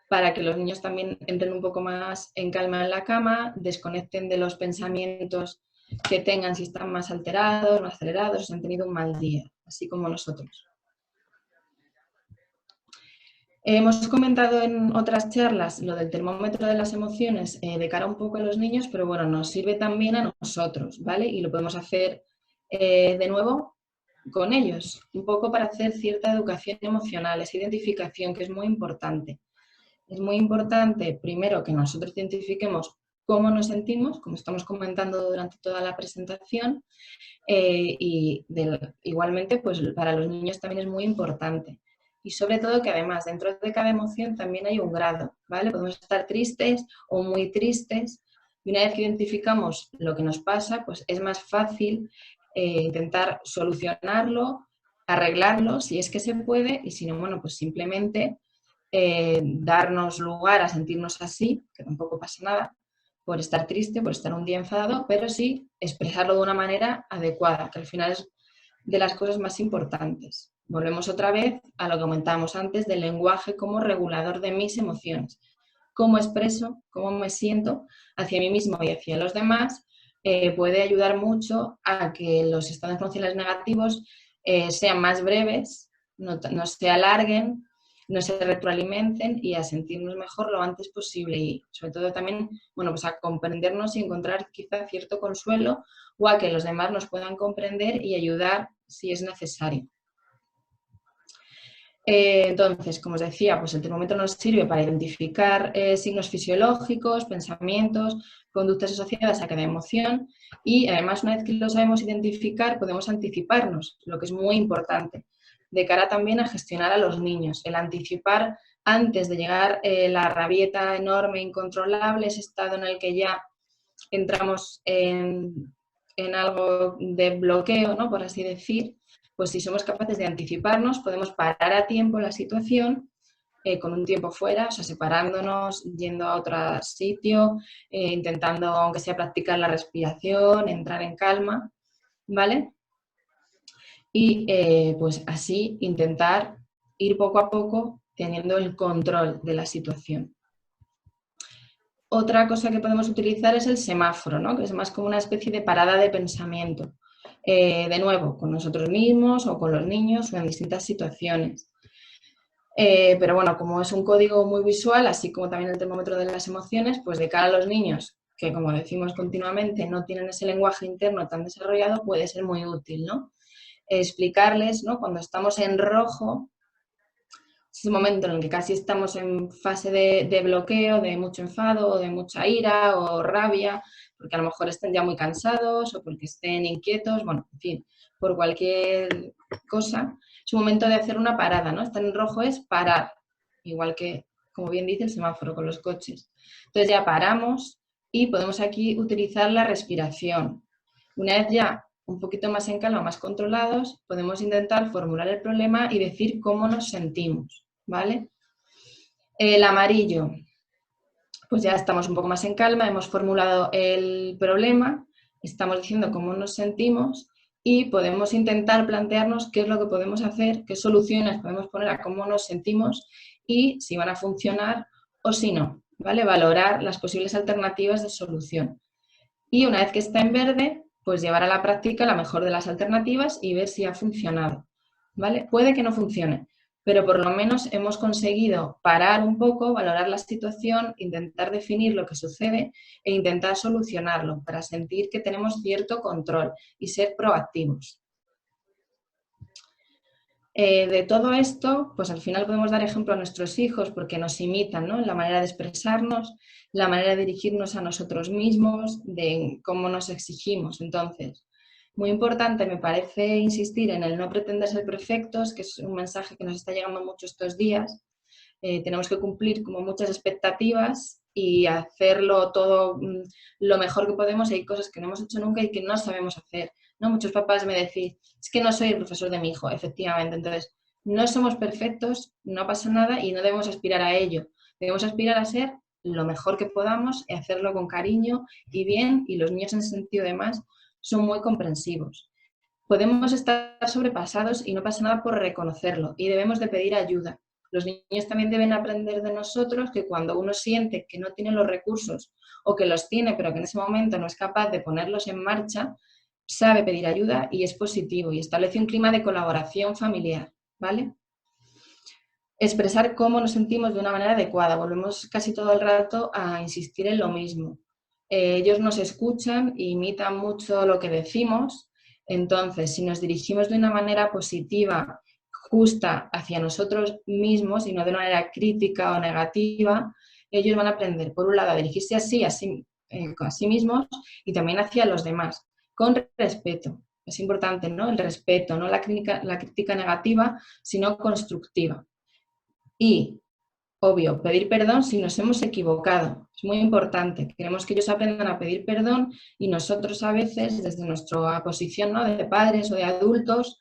para que los niños también entren un poco más en calma en la cama, desconecten de los pensamientos que tengan si están más alterados, más acelerados, si han tenido un mal día, así como nosotros. Hemos comentado en otras charlas lo del termómetro de las emociones de cara un poco a los niños, pero bueno, nos sirve también a nosotros, ¿vale? Y lo podemos hacer de nuevo con ellos, un poco para hacer cierta educación emocional, esa identificación que es muy importante. Es muy importante, primero, que nosotros identifiquemos cómo nos sentimos, como estamos comentando durante toda la presentación, igualmente, pues para los niños también es muy importante. Y sobre todo que además dentro de cada emoción también hay un grado, ¿vale? Podemos estar tristes o muy tristes, y una vez que identificamos lo que nos pasa, pues es más fácil intentar solucionarlo, arreglarlo, si es que se puede, y si no, bueno, pues simplemente darnos lugar a sentirnos así, que tampoco pasa nada, por estar triste, por estar un día enfadado, pero sí expresarlo de una manera adecuada, que al final es de las cosas más importantes. Volvemos otra vez a lo que comentábamos antes del lenguaje como regulador de mis emociones. Cómo expreso, cómo me siento hacia mí mismo y hacia los demás puede ayudar mucho a que los estados emocionales negativos sean más breves, no se alarguen, no se retroalimenten y a sentirnos mejor lo antes posible y sobre todo también, bueno, pues a comprendernos y encontrar quizá cierto consuelo o a que los demás nos puedan comprender y ayudar si es necesario. Entonces, como os decía, pues el termómetro nos sirve para identificar signos fisiológicos, pensamientos, conductas asociadas a cada emoción y además una vez que lo sabemos identificar podemos anticiparnos, lo que es muy importante, de cara también a gestionar a los niños, el anticipar antes de llegar la rabieta enorme, incontrolable, ese estado en el que ya entramos en algo de bloqueo, ¿no? Por así decir, pues si somos capaces de anticiparnos, podemos parar a tiempo la situación con un tiempo fuera, o sea, separándonos, yendo a otro sitio, intentando, aunque sea practicar la respiración, entrar en calma, ¿vale? Y pues así intentar ir poco a poco teniendo el control de la situación. Otra cosa que podemos utilizar es el semáforo, ¿no? Que es más como una especie de parada de pensamiento. De nuevo, con nosotros mismos o con los niños o en distintas situaciones. Pero bueno, como es un código muy visual, así como también el termómetro de las emociones, pues de cara a los niños, que como decimos continuamente, no tienen ese lenguaje interno tan desarrollado, puede ser muy útil, ¿no? Explicarles, ¿no? Cuando estamos en rojo, es un momento en el que casi estamos en fase de bloqueo, de mucho enfado, o de mucha ira o rabia, porque a lo mejor estén ya muy cansados o porque estén inquietos, bueno, en fin, por cualquier cosa. Es un momento de hacer una parada, ¿no? Estar en rojo es parar, igual que, como bien dice el semáforo con los coches. Entonces ya paramos y podemos aquí utilizar la respiración. Una vez ya un poquito más en calma, más controlados, podemos intentar formular el problema y decir cómo nos sentimos, ¿vale? El amarillo, pues ya estamos un poco más en calma, hemos formulado el problema, estamos diciendo cómo nos sentimos y podemos intentar plantearnos qué es lo que podemos hacer, qué soluciones podemos poner a cómo nos sentimos y si van a funcionar o si no, ¿vale? Valorar las posibles alternativas de solución. Y una vez que está en verde, pues llevar a la práctica la mejor de las alternativas y ver si ha funcionado, ¿vale? Puede que no funcione, pero por lo menos hemos conseguido parar un poco, valorar la situación, intentar definir lo que sucede e intentar solucionarlo para sentir que tenemos cierto control y ser proactivos. De todo esto, pues al final podemos dar ejemplo a nuestros hijos porque nos imitan, ¿no? En la manera de expresarnos, la manera de dirigirnos a nosotros mismos, de cómo nos exigimos. Entonces, muy importante me parece insistir en el no pretender ser perfectos, que es un mensaje que nos está llegando mucho estos días. Tenemos que cumplir como muchas expectativas y hacerlo todo lo mejor que podemos. Hay cosas que no hemos hecho nunca y que no sabemos hacer, ¿no? Muchos papás me decís, es que no soy el profesor de mi hijo, efectivamente. Entonces, no somos perfectos, no pasa nada y no debemos aspirar a ello. Debemos aspirar a ser lo mejor que podamos y hacerlo con cariño y bien, y los niños en ese sentido además son muy comprensivos. Podemos estar sobrepasados y no pasa nada por reconocerlo y debemos de pedir ayuda. Los niños también deben aprender de nosotros que cuando uno siente que no tiene los recursos o que los tiene pero que en ese momento no es capaz de ponerlos en marcha, sabe pedir ayuda y es positivo y establece un clima de colaboración familiar, ¿vale? Expresar cómo nos sentimos de una manera adecuada. Volvemos casi todo el rato a insistir en lo mismo. Ellos nos escuchan e imitan mucho lo que decimos. Entonces, si nos dirigimos de una manera positiva, justa hacia nosotros mismos y no de una manera crítica o negativa, ellos van a aprender, por un lado, a dirigirse así, a sí mismos y también hacia los demás, con respeto. Es importante, ¿no? El respeto, no la crítica negativa, sino constructiva. Y, obvio, pedir perdón si nos hemos equivocado. Es muy importante. Queremos que ellos aprendan a pedir perdón y nosotros a veces, desde nuestra posición, ¿no?, de padres o de adultos,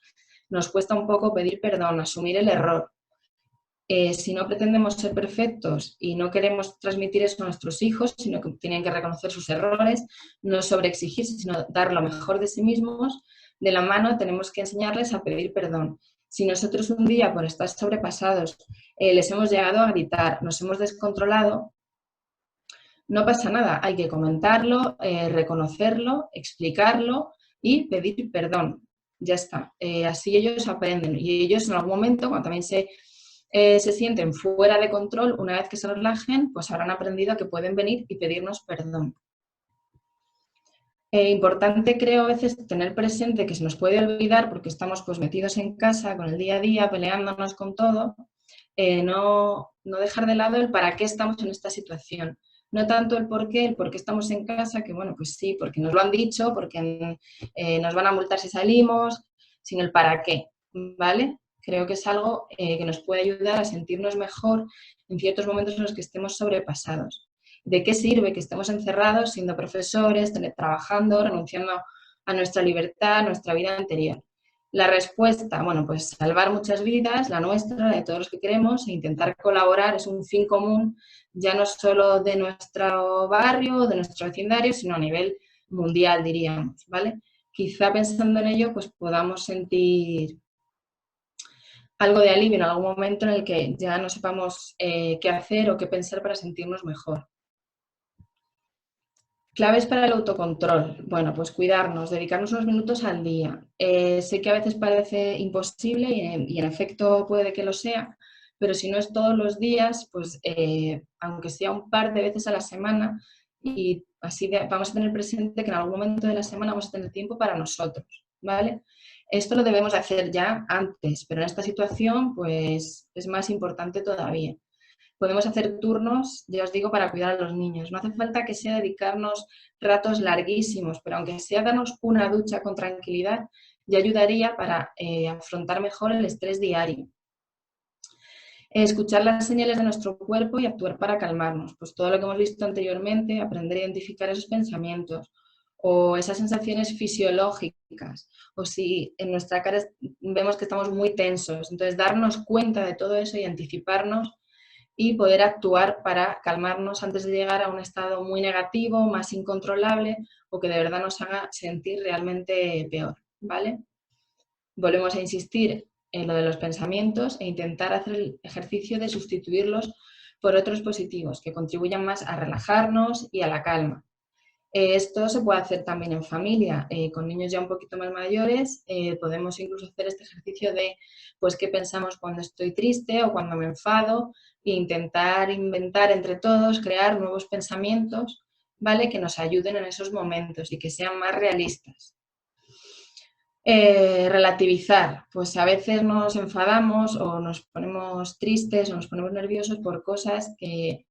nos cuesta un poco pedir perdón, asumir el error. Si no pretendemos ser perfectos y no queremos transmitir eso a nuestros hijos, sino que tienen que reconocer sus errores, no sobreexigirse, sino dar lo mejor de sí mismos, de la mano tenemos que enseñarles a pedir perdón. Si nosotros un día, por estar sobrepasados, les hemos llegado a gritar, nos hemos descontrolado, no pasa nada, hay que comentarlo, reconocerlo, explicarlo y pedir perdón. Ya está. Así ellos aprenden y ellos en algún momento, cuando también se sienten fuera de control, una vez que se relajen, pues habrán aprendido que pueden venir y pedirnos perdón. Importante creo a veces tener presente que se nos puede olvidar porque estamos pues metidos en casa con el día a día, peleándonos con todo, no dejar de lado el para qué estamos en esta situación. No tanto el por qué estamos en casa, que bueno, pues sí, porque nos lo han dicho, porque nos van a multar si salimos, sino el para qué, ¿vale? Creo que es algo que nos puede ayudar a sentirnos mejor en ciertos momentos en los que estemos sobrepasados. ¿De qué sirve que estemos encerrados siendo profesores, trabajando, renunciando a nuestra libertad, a nuestra vida anterior? La respuesta, bueno, pues salvar muchas vidas, la nuestra, la de todos los que queremos, e intentar colaborar es un fin común, ya no solo de nuestro barrio o de nuestro vecindario, sino a nivel mundial, diríamos, ¿vale? Quizá pensando en ello, pues podamos sentir algo de alivio en algún momento en el que ya no sepamos qué hacer o qué pensar para sentirnos mejor. Claves para el autocontrol. Bueno, pues cuidarnos, dedicarnos unos minutos al día. Sé que a veces parece imposible y en efecto puede que lo sea, pero si no es todos los días, pues aunque sea un par de veces a la semana, y así vamos a tener presente que en algún momento de la semana vamos a tener tiempo para nosotros, ¿vale? Esto lo debemos hacer ya antes, pero en esta situación pues es más importante todavía. Podemos hacer turnos, ya os digo, para cuidar a los niños. No hace falta que sea dedicarnos ratos larguísimos, pero aunque sea darnos una ducha con tranquilidad, ya ayudaría para afrontar mejor el estrés diario. Escuchar las señales de nuestro cuerpo y actuar para calmarnos. Pues todo lo que hemos visto anteriormente, aprender a identificar esos pensamientos o esas sensaciones fisiológicas, o si en nuestra cara vemos que estamos muy tensos. Entonces, darnos cuenta de todo eso y anticiparnos y poder actuar para calmarnos antes de llegar a un estado muy negativo, más incontrolable o que de verdad nos haga sentir realmente peor, ¿vale? Volvemos a insistir en lo de los pensamientos e intentar hacer el ejercicio de sustituirlos por otros positivos que contribuyan más a relajarnos y a la calma. Esto se puede hacer también en familia, con niños ya un poquito más mayores, podemos incluso hacer este ejercicio de pues qué pensamos cuando estoy triste o cuando me enfado e intentar inventar entre todos, crear nuevos pensamientos, ¿vale? Que nos ayuden en esos momentos y que sean más realistas. Relativizar, pues a veces nos enfadamos o nos ponemos tristes o nos ponemos nerviosos por cosas que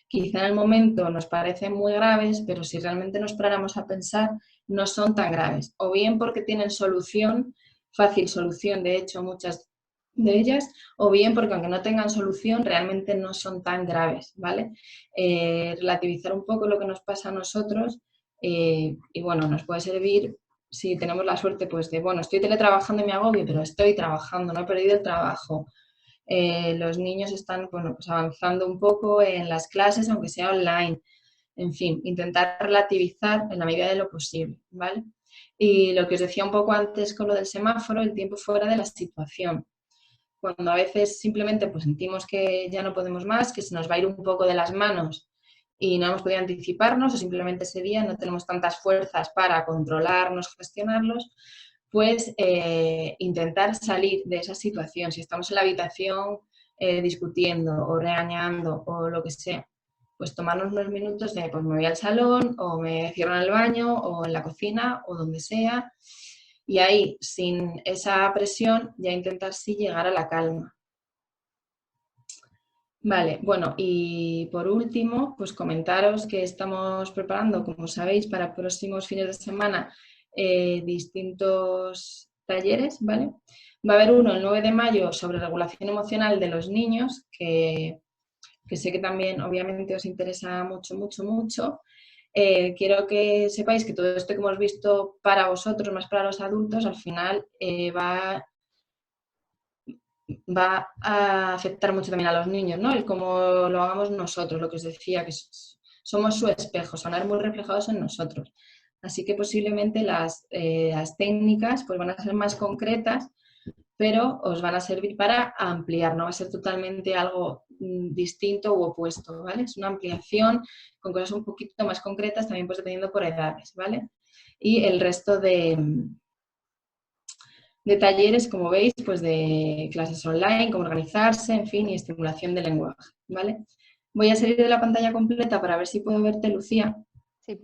quizá en el momento nos parecen muy graves, pero si realmente nos paráramos a pensar, no son tan graves. O bien porque tienen solución, fácil solución, de hecho, muchas de ellas, o bien porque aunque no tengan solución, realmente no son tan graves, ¿vale? Relativizar un poco lo que nos pasa a nosotros y bueno, nos puede servir si tenemos la suerte pues de, bueno, estoy teletrabajando y me agobio, pero estoy trabajando, no he perdido el trabajo. Los niños están, bueno, pues avanzando un poco en las clases, aunque sea online. En fin, intentar relativizar en la medida de lo posible, ¿vale? Y lo que os decía un poco antes con lo del semáforo, el tiempo fuera de la situación. Cuando a veces simplemente pues sentimos que ya no podemos más, que se nos va a ir un poco de las manos y no hemos podido anticiparnos o simplemente ese día no tenemos tantas fuerzas para controlarnos, gestionarlos, pues intentar salir de esa situación. Si estamos en la habitación discutiendo o regañando o lo que sea, pues tomarnos unos minutos de pues me voy al salón o me cierro en el baño o en la cocina o donde sea y ahí, sin esa presión, ya intentar sí llegar a la calma. Vale, bueno, y por último, pues comentaros que estamos preparando, como sabéis, para próximos fines de semana distintos talleres, ¿vale? Va a haber uno el 9 de mayo sobre regulación emocional de los niños, que sé que también obviamente os interesa mucho, mucho, mucho. Quiero que sepáis que todo esto que hemos visto para vosotros, más para los adultos, al final va a afectar mucho también a los niños, ¿no? El cómo lo hagamos nosotros, lo que os decía, que somos su espejo, se van a ver muy reflejados en nosotros. Así que posiblemente las técnicas pues van a ser más concretas, pero os van a servir para ampliar, no va a ser totalmente algo distinto u opuesto, ¿vale? Es una ampliación con cosas un poquito más concretas, también pues dependiendo por edades, ¿vale? Y el resto de talleres, como veis, pues de clases online, cómo organizarse, en fin, y estimulación del lenguaje, ¿vale? Voy a salir de la pantalla completa para ver si puedo verte, Lucía. Sí.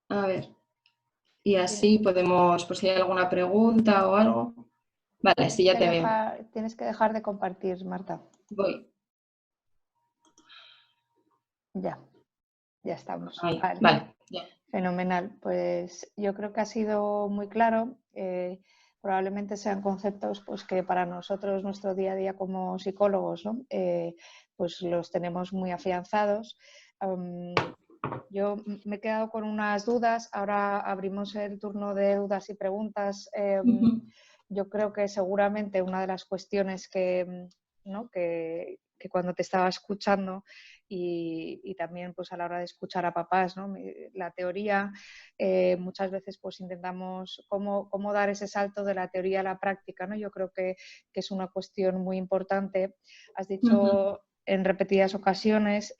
A ver, y así podemos, por si hay alguna pregunta o algo. Vale, sí, ya te veo. Tienes que dejar de compartir, Marta. Voy. Ya estamos. Ahí. Vale. Vale, ya. Fenomenal. Pues yo creo que ha sido muy claro. Probablemente sean conceptos pues, que para nosotros, nuestro día a día como psicólogos, ¿no? Pues los tenemos muy afianzados. Yo me he quedado con unas dudas. Ahora abrimos el turno de dudas y preguntas. Yo creo que seguramente una de las cuestiones ¿no? que cuando te estaba escuchando y también pues a la hora de escuchar a papás, ¿no? La teoría, muchas veces pues intentamos cómo dar ese salto de la teoría a la práctica, ¿no? Yo creo que es una cuestión muy importante. Has dicho en repetidas ocasiones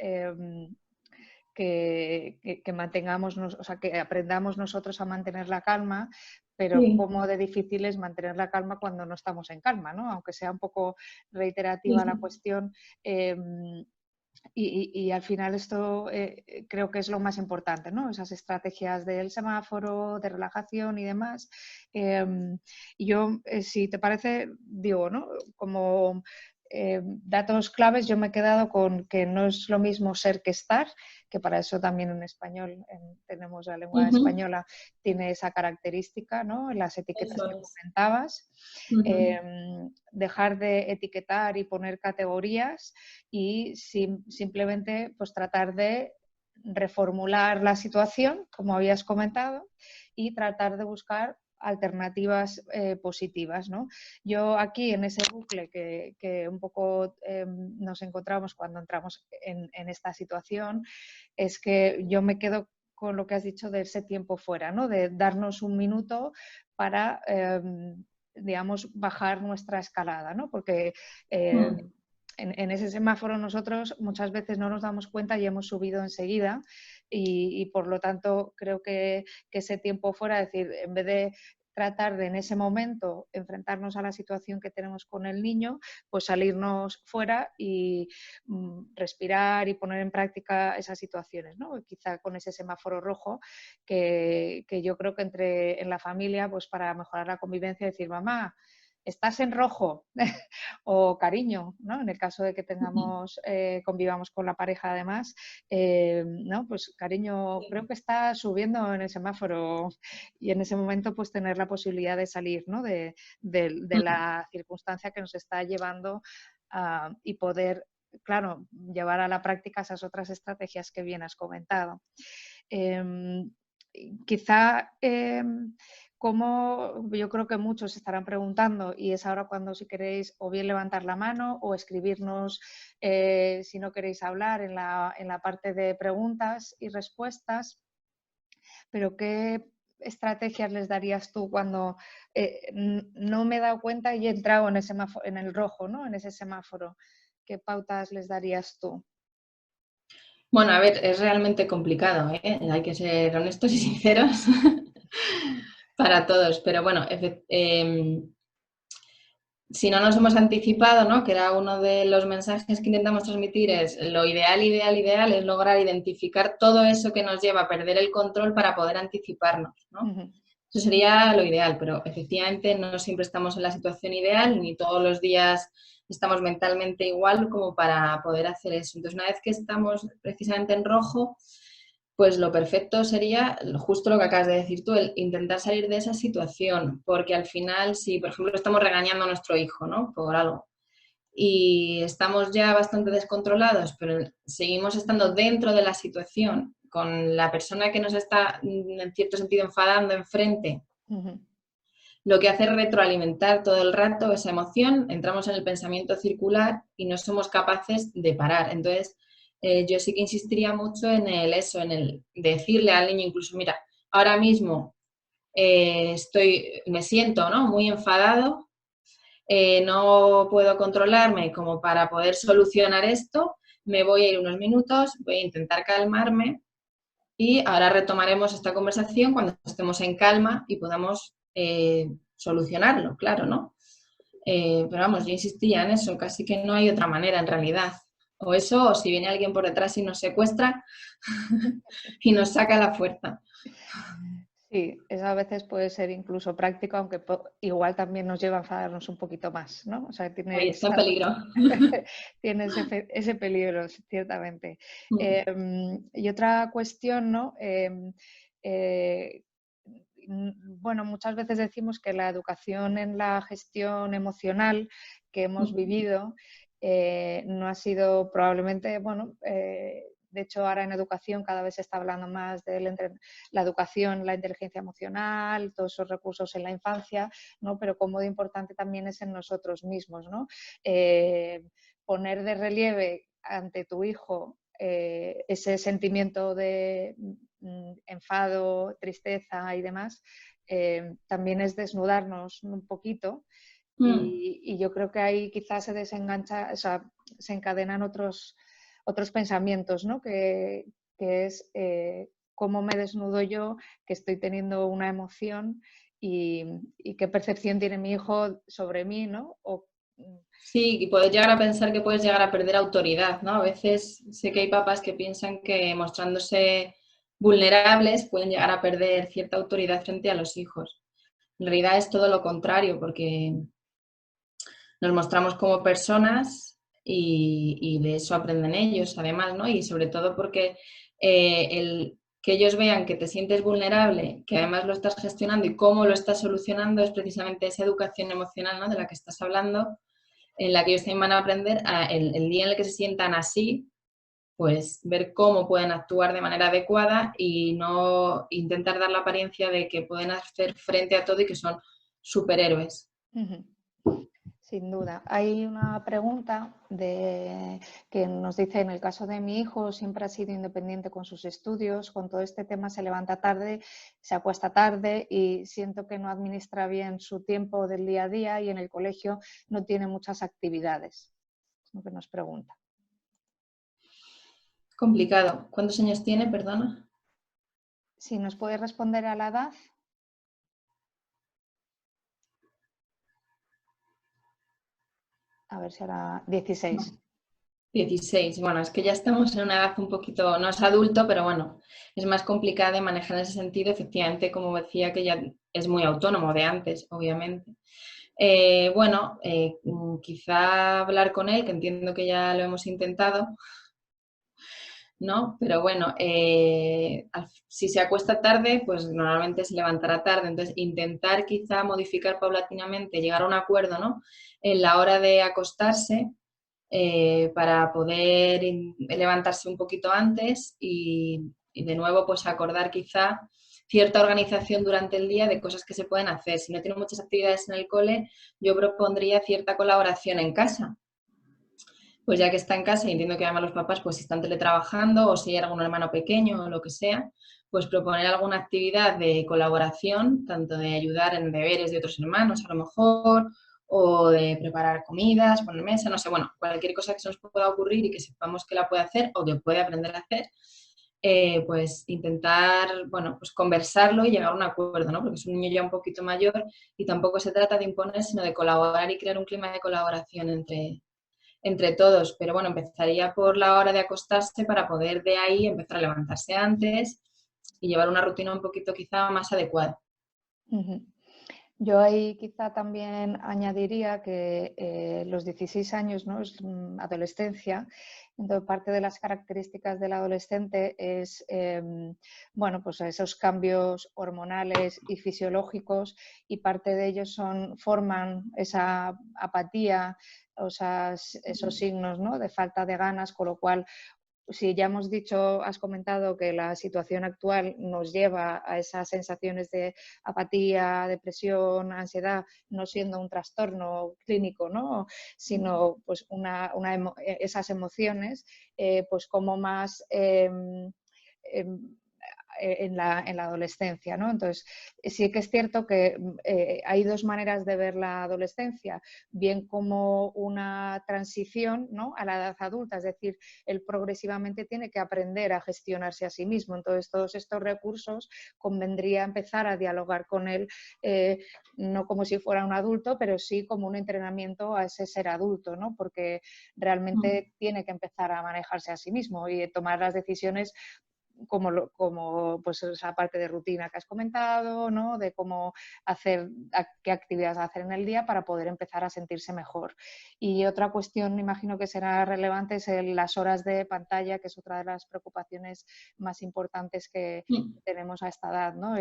que mantengamos, o sea, que aprendamos nosotros a mantener la calma, pero Sí, cómo de difícil es mantener la calma cuando no estamos en calma, ¿no? Aunque sea un poco sí, reiterativa la sí. cuestión. Y al final esto creo que es lo más importante, ¿no? Esas estrategias del semáforo, de relajación y demás. Y yo, si te parece, digo, ¿no? Como datos claves, yo me he quedado con que no es lo mismo ser que estar, que para eso también en español tenemos la lengua española, tiene esa característica, ¿no? En las etiquetas Eso que es. comentabas. Dejar de etiquetar y poner categorías y simplemente pues tratar de reformular la situación, como habías comentado, y tratar de buscar alternativas positivas, ¿no? Yo aquí en ese bucle que un poco nos encontramos cuando entramos en esta situación, es que yo me quedo con lo que has dicho de ese tiempo fuera, ¿no? De darnos un minuto para, digamos, bajar nuestra escalada, ¿no? Porque en ese semáforo nosotros muchas veces no nos damos cuenta y hemos subido enseguida y por lo tanto creo que ese tiempo fuera, es decir, en vez de tratar de en ese momento enfrentarnos a la situación que tenemos con el niño, pues salirnos fuera y respirar y poner en práctica esas situaciones, ¿no? Quizá con ese semáforo rojo que yo creo que en la familia, pues para mejorar la convivencia, decir, mamá, estás en rojo o cariño, ¿no? En el caso de que convivamos con la pareja además, ¿no? Pues cariño, creo que está subiendo en el semáforo y en ese momento pues tener la posibilidad de salir, ¿no? de la circunstancia que nos está llevando y poder, claro, llevar a la práctica esas otras estrategias que bien has comentado. Quizá como yo creo que muchos se estarán preguntando, y es ahora cuando, si queréis, o bien levantar la mano o escribirnos si no queréis hablar en la parte de preguntas y respuestas, pero ¿qué estrategias les darías tú cuando no me he dado cuenta y he entrado en el rojo, ¿no? En ese semáforo? ¿Qué pautas les darías tú? Bueno, a ver, es realmente complicado, ¿eh? Hay que ser honestos y sinceros para todos, pero bueno, si no nos hemos anticipado, ¿no? Que era uno de los mensajes que intentamos transmitir, es lo ideal, ideal, ideal, es lograr identificar todo eso que nos lleva a perder el control para poder anticiparnos, ¿no? Uh-huh. Eso sería lo ideal, pero efectivamente no siempre estamos en la situación ideal, ni todos los días estamos mentalmente igual como para poder hacer eso. Entonces, una vez que estamos precisamente en rojo, pues lo perfecto sería justo lo que acabas de decir tú, el intentar salir de esa situación, porque al final, si por ejemplo estamos regañando a nuestro hijo, ¿no? Por algo, y estamos ya bastante descontrolados, pero seguimos estando dentro de la situación con la persona que nos está en cierto sentido enfadando enfrente, Uh-huh. lo que hace es retroalimentar todo el rato esa emoción, entramos en el pensamiento circular y no somos capaces de parar. Entonces, yo sí que insistiría mucho en en el decirle al niño incluso, mira, ahora mismo me siento, ¿no? Muy enfadado, no puedo controlarme como para poder solucionar esto, me voy a ir unos minutos, voy a intentar calmarme y ahora retomaremos esta conversación cuando estemos en calma y podamos solucionarlo, claro, ¿no? Pero vamos, yo insistía en eso, casi que no hay otra manera en realidad. O eso, o si viene alguien por detrás y nos secuestra y nos saca la fuerza. Sí, eso a veces puede ser incluso práctico, aunque igual también nos lleva a enfadarnos un poquito más, ¿no? O sea, Ahí está en peligro. tiene ese peligro, ciertamente. Y otra cuestión, ¿no? Bueno, muchas veces decimos que la educación en la gestión emocional que hemos vivido no ha sido probablemente, bueno, de hecho ahora en educación cada vez se está hablando más de la educación, la inteligencia emocional, todos esos recursos en la infancia, ¿no? Pero cómo de importante también es en nosotros mismos, ¿no? Poner de relieve ante tu hijo ese sentimiento de enfado, tristeza y demás, también es desnudarnos un poquito y yo creo que ahí quizás se desengancha, o sea, se encadenan otros pensamientos, ¿no? Que es cómo me desnudo yo, que estoy teniendo una emoción y qué percepción tiene mi hijo sobre mí, ¿no? Sí, y puedes llegar a pensar que puedes llegar a perder autoridad, ¿no? A veces sé que hay papás que piensan que mostrándose vulnerables pueden llegar a perder cierta autoridad frente a los hijos. En realidad es todo lo contrario, porque nos mostramos como personas y de eso aprenden ellos, además, ¿no? Y sobre todo porque que ellos vean que te sientes vulnerable, que además lo estás gestionando y cómo lo estás solucionando es precisamente esa educación emocional, ¿no? De la que estás hablando, en la que ellos también van a aprender el día en el que se sientan así, pues ver cómo pueden actuar de manera adecuada y no intentar dar la apariencia de que pueden hacer frente a todo y que son superhéroes. Uh-huh. Sin duda. Hay una pregunta que nos dice, en el caso de mi hijo, siempre ha sido independiente con sus estudios, con todo este tema se levanta tarde, se acuesta tarde y siento que no administra bien su tiempo del día a día y en el colegio no tiene muchas actividades. Es lo que nos pregunta. Complicado. ¿Cuántos años tiene, perdona? Si nos puede responder a la edad. A ver si ahora 16. 16, bueno, es que ya estamos en una edad un poquito, no es adulto, pero bueno, es más complicada de manejar en ese sentido. Efectivamente, como decía, que ya es muy autónomo de antes, obviamente. Bueno, quizá hablar con él, que entiendo que ya lo hemos intentado, ¿no? Pero bueno, si se acuesta tarde, pues normalmente se levantará tarde. Entonces, intentar quizá modificar paulatinamente, llegar a un acuerdo, ¿no? En la hora de acostarse, para poder levantarse un poquito antes y de nuevo pues acordar quizá cierta organización durante el día de cosas que se pueden hacer. Si no tiene muchas actividades en el cole, yo propondría cierta colaboración en casa. Pues ya que está en casa y entiendo que además los papás pues si están teletrabajando o si hay algún hermano pequeño o lo que sea, pues proponer alguna actividad de colaboración, tanto de ayudar en deberes de otros hermanos a lo mejor, o de preparar comidas, poner mesa, no sé, bueno, cualquier cosa que se nos pueda ocurrir y que sepamos que la puede hacer o que puede aprender a hacer, pues intentar, bueno, pues conversarlo y llegar a un acuerdo, ¿no? Porque es un niño ya un poquito mayor y tampoco se trata de imponer, sino de colaborar y crear un clima de colaboración entre todos, pero bueno, empezaría por la hora de acostarse para poder de ahí empezar a levantarse antes y llevar una rutina un poquito quizá más adecuada. Yo ahí quizá también añadiría que los 16 años, ¿no? Es adolescencia, entonces parte de las características del adolescente es bueno, pues esos cambios hormonales y fisiológicos, y parte de ellos forman esa apatía, o sea, esos signos, ¿no? De falta de ganas, con lo cual si ya hemos dicho, has comentado que la situación actual nos lleva a esas sensaciones de apatía, depresión, ansiedad, no siendo un trastorno clínico, ¿no? Sino pues esas emociones, pues como más en la adolescencia, ¿no? Entonces, sí que es cierto que hay dos maneras de ver la adolescencia, bien como una transición, ¿no? A la edad adulta, es decir, él progresivamente tiene que aprender a gestionarse a sí mismo. Entonces, todos estos recursos convendría empezar a dialogar con él, no como si fuera un adulto, pero sí como un entrenamiento a ese ser adulto, ¿no? Porque realmente tiene que empezar a manejarse a sí mismo y tomar las decisiones como pues esa parte de rutina que has comentado, ¿no? De cómo hacer, qué actividades hacer en el día para poder empezar a sentirse mejor. Y otra cuestión, imagino que será relevante, es las horas de pantalla, que es otra de las preocupaciones más importantes que tenemos a esta edad, ¿no?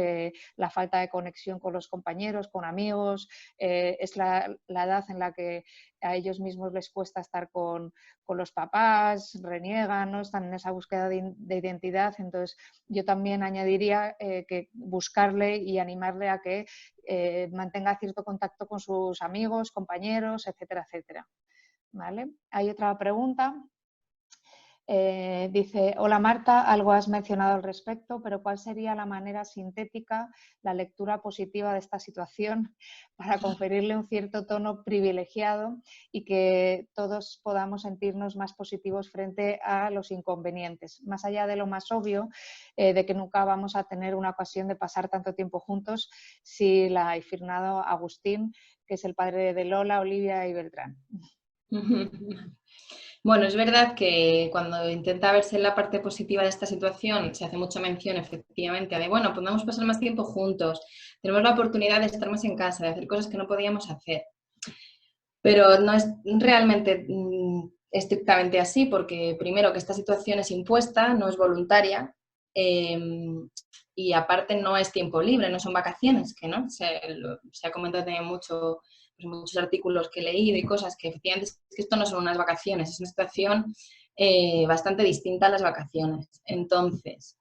La falta de conexión con los compañeros, con amigos, es la edad en la que a ellos mismos les cuesta estar con los papás, reniegan, ¿no? Están en esa búsqueda de identidad. Entonces, yo también añadiría que buscarle y animarle a que mantenga cierto contacto con sus amigos, compañeros, etcétera, etcétera. ¿Vale? Hay otra pregunta. Dice, hola Marta, algo has mencionado al respecto, pero ¿cuál sería la manera sintética, la lectura positiva de esta situación para conferirle un cierto tono privilegiado y que todos podamos sentirnos más positivos frente a los inconvenientes? Más allá de lo más obvio, de que nunca vamos a tener una ocasión de pasar tanto tiempo juntos, si la ha firmado Agustín, que es el padre de Lola, Olivia y Beltrán. Bueno, es verdad que cuando intenta verse la parte positiva de esta situación, se hace mucha mención efectivamente de, bueno, podemos pasar más tiempo juntos, tenemos la oportunidad de estar más en casa, de hacer cosas que no podíamos hacer. Pero no es realmente estrictamente así, porque primero que esta situación es impuesta, no es voluntaria, y aparte no es tiempo libre, no son vacaciones, que no se ha comentado también mucho, pues muchos artículos que he leído y cosas que efectivamente es que esto no son unas vacaciones, es una situación bastante distinta a las vacaciones. Entonces,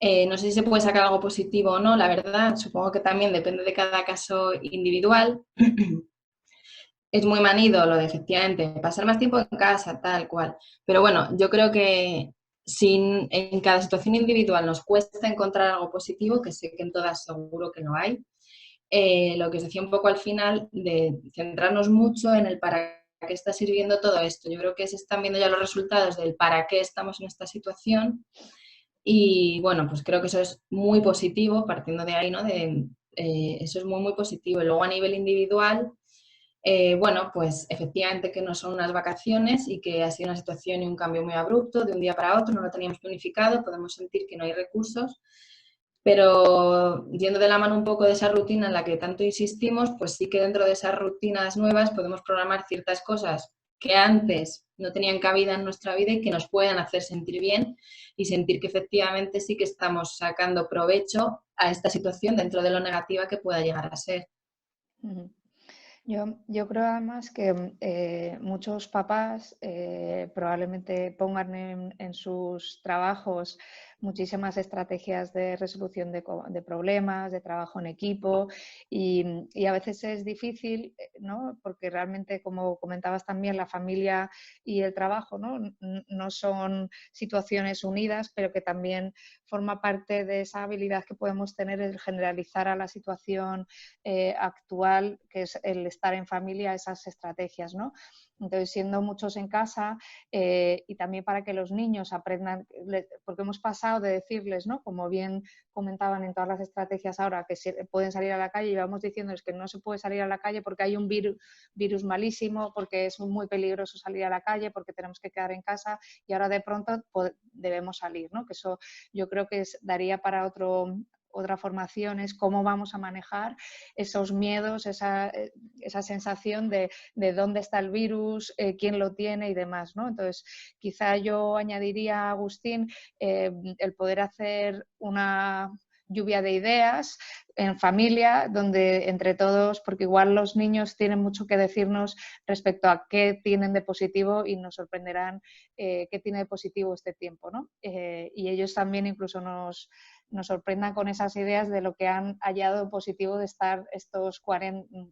no sé si se puede sacar algo positivo o no, la verdad, supongo que también depende de cada caso individual. Es muy manido lo de efectivamente pasar más tiempo en casa, tal cual. Pero bueno, yo creo que si en cada situación individual nos cuesta encontrar algo positivo, que sé que en todas seguro que no hay, lo que os decía un poco al final, de centrarnos mucho en el para qué está sirviendo todo esto. Yo creo que se están viendo ya los resultados del para qué estamos en esta situación y bueno, pues creo que eso es muy positivo, partiendo de ahí, ¿no? Eso es muy, muy positivo. Y luego a nivel individual, bueno, pues efectivamente que no son unas vacaciones y que ha sido una situación y un cambio muy abrupto de un día para otro, no lo teníamos planificado, podemos sentir que no hay recursos, pero yendo de la mano un poco de esa rutina en la que tanto insistimos, pues sí que dentro de esas rutinas nuevas podemos programar ciertas cosas que antes no tenían cabida en nuestra vida y que nos pueden hacer sentir bien y sentir que efectivamente sí que estamos sacando provecho a esta situación dentro de lo negativa que pueda llegar a ser. Ujú. Yo creo además que muchos papás probablemente pongan en sus trabajos muchísimas estrategias de resolución de problemas, de trabajo en equipo y a veces es difícil, ¿no? Porque realmente, como comentabas también, la familia y el trabajo, ¿no? No son situaciones unidas, pero que también forma parte de esa habilidad que podemos tener el generalizar a la situación actual, que es el estar en familia, esas estrategias, ¿no? Entonces, siendo muchos en casa y también para que los niños aprendan, porque hemos pasado de decirles, ¿no? Como bien comentaban en todas las estrategias ahora, que pueden salir a la calle y vamos diciéndoles que no se puede salir a la calle porque hay un virus malísimo, porque es muy peligroso salir a la calle, porque tenemos que quedar en casa y ahora de pronto debemos salir, ¿no? Que eso yo creo que daría para otra formación, es cómo vamos a manejar esos miedos, esa sensación de dónde está el virus, quién lo tiene y demás, ¿no? Entonces, quizá yo añadiría, Agustín, el poder hacer una lluvia de ideas en familia, donde entre todos, porque igual los niños tienen mucho que decirnos respecto a qué tienen de positivo y nos sorprenderán qué tiene de positivo este tiempo, ¿no? Y ellos también incluso nos sorprendan con esas ideas de lo que han hallado positivo de estar estos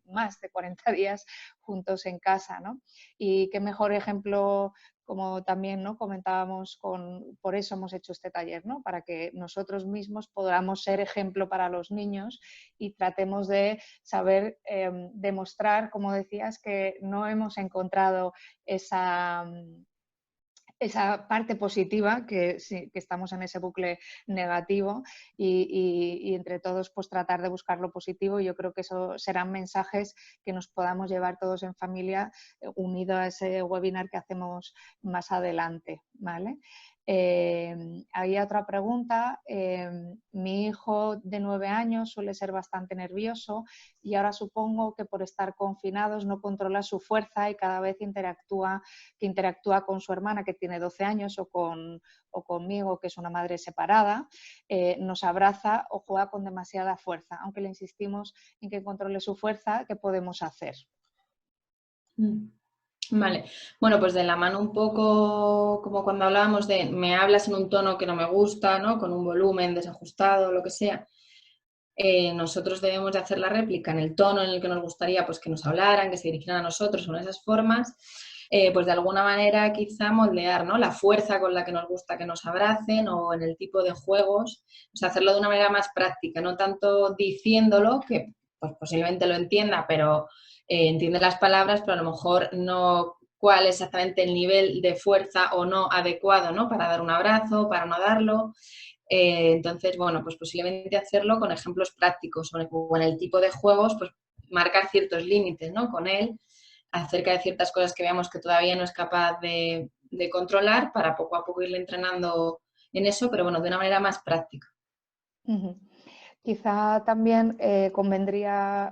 más de 40 días juntos en casa, ¿no? Y qué mejor ejemplo, como también, ¿no? Comentábamos, por eso hemos hecho este taller, ¿no? Para que nosotros mismos podamos ser ejemplo para los niños y tratemos de saber demostrar, como decías, que no hemos encontrado esa parte positiva, que estamos en ese bucle negativo y entre todos pues tratar de buscar lo positivo. Yo creo que eso serán mensajes que nos podamos llevar todos en familia unido a ese webinar que hacemos más adelante, ¿vale? Había otra pregunta. Mi hijo de 9 años suele ser bastante nervioso y ahora supongo que por estar confinados no controla su fuerza y cada vez interactúa con su hermana, que tiene 12 años, o conmigo, que es una madre separada, nos abraza o juega con demasiada fuerza. Aunque le insistimos en que controle su fuerza, ¿qué podemos hacer? Vale, bueno, pues de la mano un poco como cuando hablábamos de me hablas en un tono que no me gusta, ¿no? Con un volumen desajustado, lo que sea. Nosotros debemos de hacer la réplica en el tono en el que nos gustaría pues, que nos hablaran, que se dirigieran a nosotros, con esas formas, pues de alguna manera quizá moldear, ¿no? La fuerza con la que nos gusta que nos abracen o en el tipo de juegos, o sea, hacerlo de una manera más práctica, no tanto diciéndolo, que pues, posiblemente lo entienda, pero entiende las palabras, pero a lo mejor no cuál es exactamente el nivel de fuerza o no adecuado, ¿no? Para dar un abrazo, para no darlo. Entonces, bueno, pues posiblemente hacerlo con ejemplos prácticos o en el tipo de juegos, pues marcar ciertos límites, ¿no? Con él acerca de ciertas cosas que veamos que todavía no es capaz de controlar para poco a poco irle entrenando en eso, pero bueno, de una manera más práctica. Uh-huh. Quizá también convendría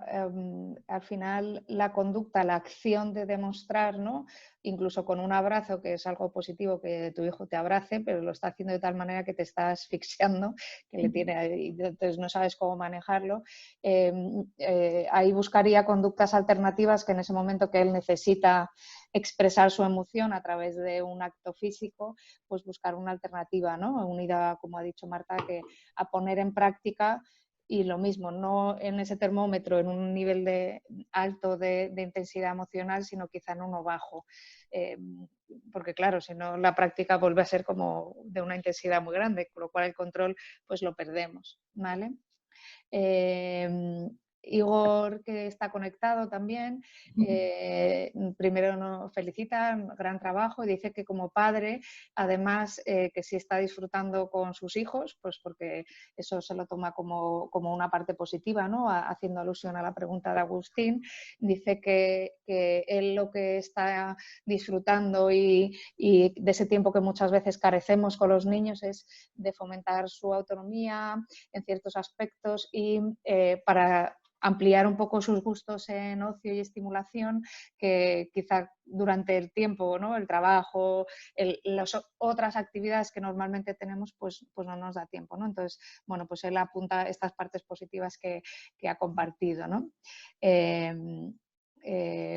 al final la conducta, la acción de demostrar, ¿no? Incluso con un abrazo, que es algo positivo que tu hijo te abrace, pero lo está haciendo de tal manera que te está asfixiando, que le tiene, y entonces no sabes cómo manejarlo. Ahí buscaría conductas alternativas que en ese momento que él necesita expresar su emoción a través de un acto físico, pues buscar una alternativa, ¿no? Unida, como ha dicho Marta, a poner en práctica. Y lo mismo, no en ese termómetro en un nivel alto de intensidad emocional, sino quizá en uno bajo. Porque claro, si no la práctica vuelve a ser como de una intensidad muy grande, con lo cual el control pues lo perdemos, ¿vale? Igor, que está conectado también, primero nos felicita, gran trabajo, y dice que como padre, además, que sí está disfrutando con sus hijos, pues porque eso se lo toma como una parte positiva, ¿no? Haciendo alusión a la pregunta de Agustín, dice que él lo que está disfrutando y de ese tiempo que muchas veces carecemos con los niños es de fomentar su autonomía en ciertos aspectos y para ampliar un poco sus gustos en ocio y estimulación, que quizá durante el tiempo, ¿no? El trabajo, las otras actividades que normalmente tenemos, pues no nos da tiempo, ¿no? Entonces, bueno, pues él apunta estas partes positivas que ha compartido, ¿no?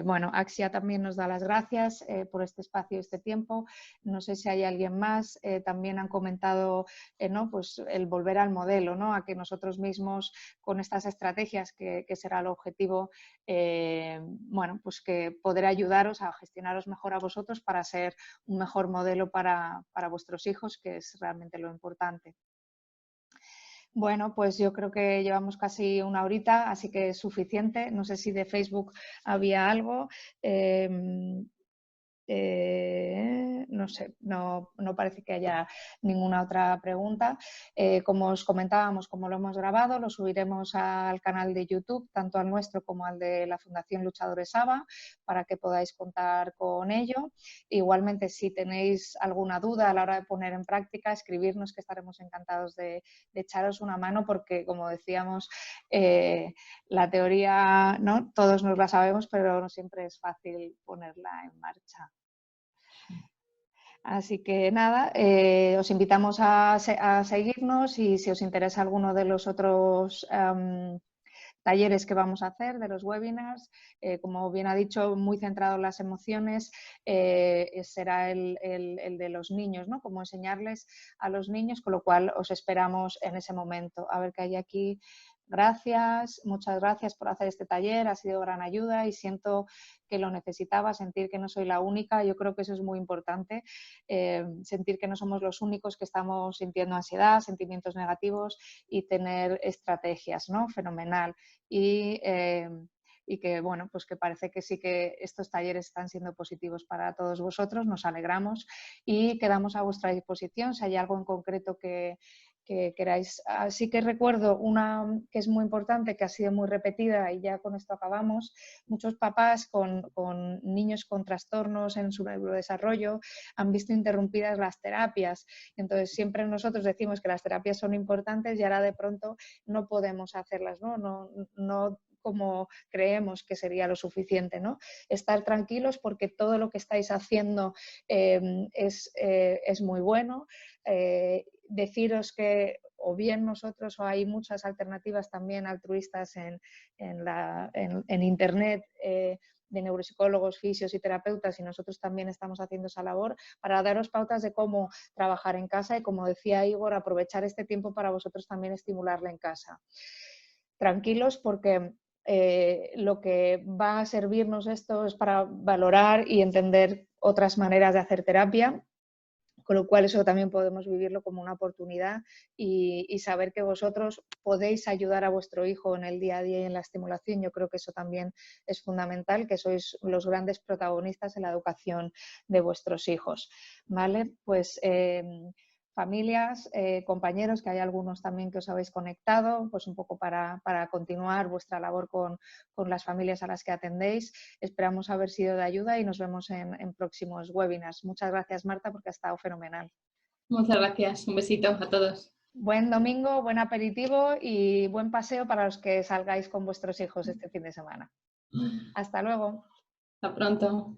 Bueno, Axia también nos da las gracias por este espacio y este tiempo. No sé si hay alguien más. También han comentado ¿no? Pues el volver al modelo, ¿no? A que nosotros mismos con estas estrategias, que será el objetivo, bueno, pues que poder ayudaros a gestionaros mejor a vosotros para ser un mejor modelo para vuestros hijos, que es realmente lo importante. Bueno, pues yo creo que llevamos casi una horita, así que es suficiente. No sé si de Facebook había algo. No sé, no parece que haya ninguna otra pregunta. Como os comentábamos, como lo hemos grabado, lo subiremos al canal de YouTube, tanto al nuestro como al de la Fundación Luchadores ABA, para que podáis contar con ello. Igualmente, si tenéis alguna duda a la hora de poner en práctica, escribirnos, que estaremos encantados de echaros una mano, porque, como decíamos, la teoría, ¿no? Todos nos la sabemos, pero no siempre es fácil ponerla en marcha. Así que nada, os invitamos a seguirnos, y si os interesa alguno de los otros talleres que vamos a hacer, de los webinars, como bien ha dicho, muy centrado en las emociones, será el de los niños, ¿no? Cómo enseñarles a los niños, con lo cual os esperamos en ese momento. A ver qué hay aquí. Gracias, muchas gracias por hacer este taller, ha sido gran ayuda y siento que lo necesitaba, sentir que no soy la única. Yo creo que eso es muy importante, sentir que no somos los únicos que estamos sintiendo ansiedad, sentimientos negativos, y tener estrategias, ¿no? Fenomenal. Y que, bueno, pues que parece que sí que estos talleres están siendo positivos para todos vosotros, nos alegramos y quedamos a vuestra disposición si hay algo en concreto que queráis. Así que recuerdo una que es muy importante, que ha sido muy repetida, y ya con esto acabamos. Muchos papás con niños con trastornos en su neurodesarrollo han visto interrumpidas las terapias. Entonces, siempre nosotros decimos que las terapias son importantes y ahora de pronto no podemos hacerlas, no como creemos que sería lo suficiente, ¿no? Estar tranquilos, porque todo lo que estáis haciendo es muy bueno. Deciros que o bien nosotros, o hay muchas alternativas también altruistas en Internet, de neuropsicólogos, fisios y terapeutas, y nosotros también estamos haciendo esa labor para daros pautas de cómo trabajar en casa, y, como decía Igor, aprovechar este tiempo para vosotros también estimularla en casa. Tranquilos, porque lo que va a servirnos esto es para valorar y entender otras maneras de hacer terapia, con lo cual eso también podemos vivirlo como una oportunidad, y saber que vosotros podéis ayudar a vuestro hijo en el día a día y en la estimulación. Yo creo que eso también es fundamental, que sois los grandes protagonistas en la educación de vuestros hijos, ¿vale? Pues familias, compañeros, que hay algunos también que os habéis conectado, pues un poco para continuar vuestra labor con las familias a las que atendéis. Esperamos haber sido de ayuda y nos vemos en próximos webinars. Muchas gracias, Marta, porque ha estado fenomenal. Muchas gracias. Un besito a todos. Buen domingo, buen aperitivo y buen paseo para los que salgáis con vuestros hijos este fin de semana. Hasta luego. Hasta pronto.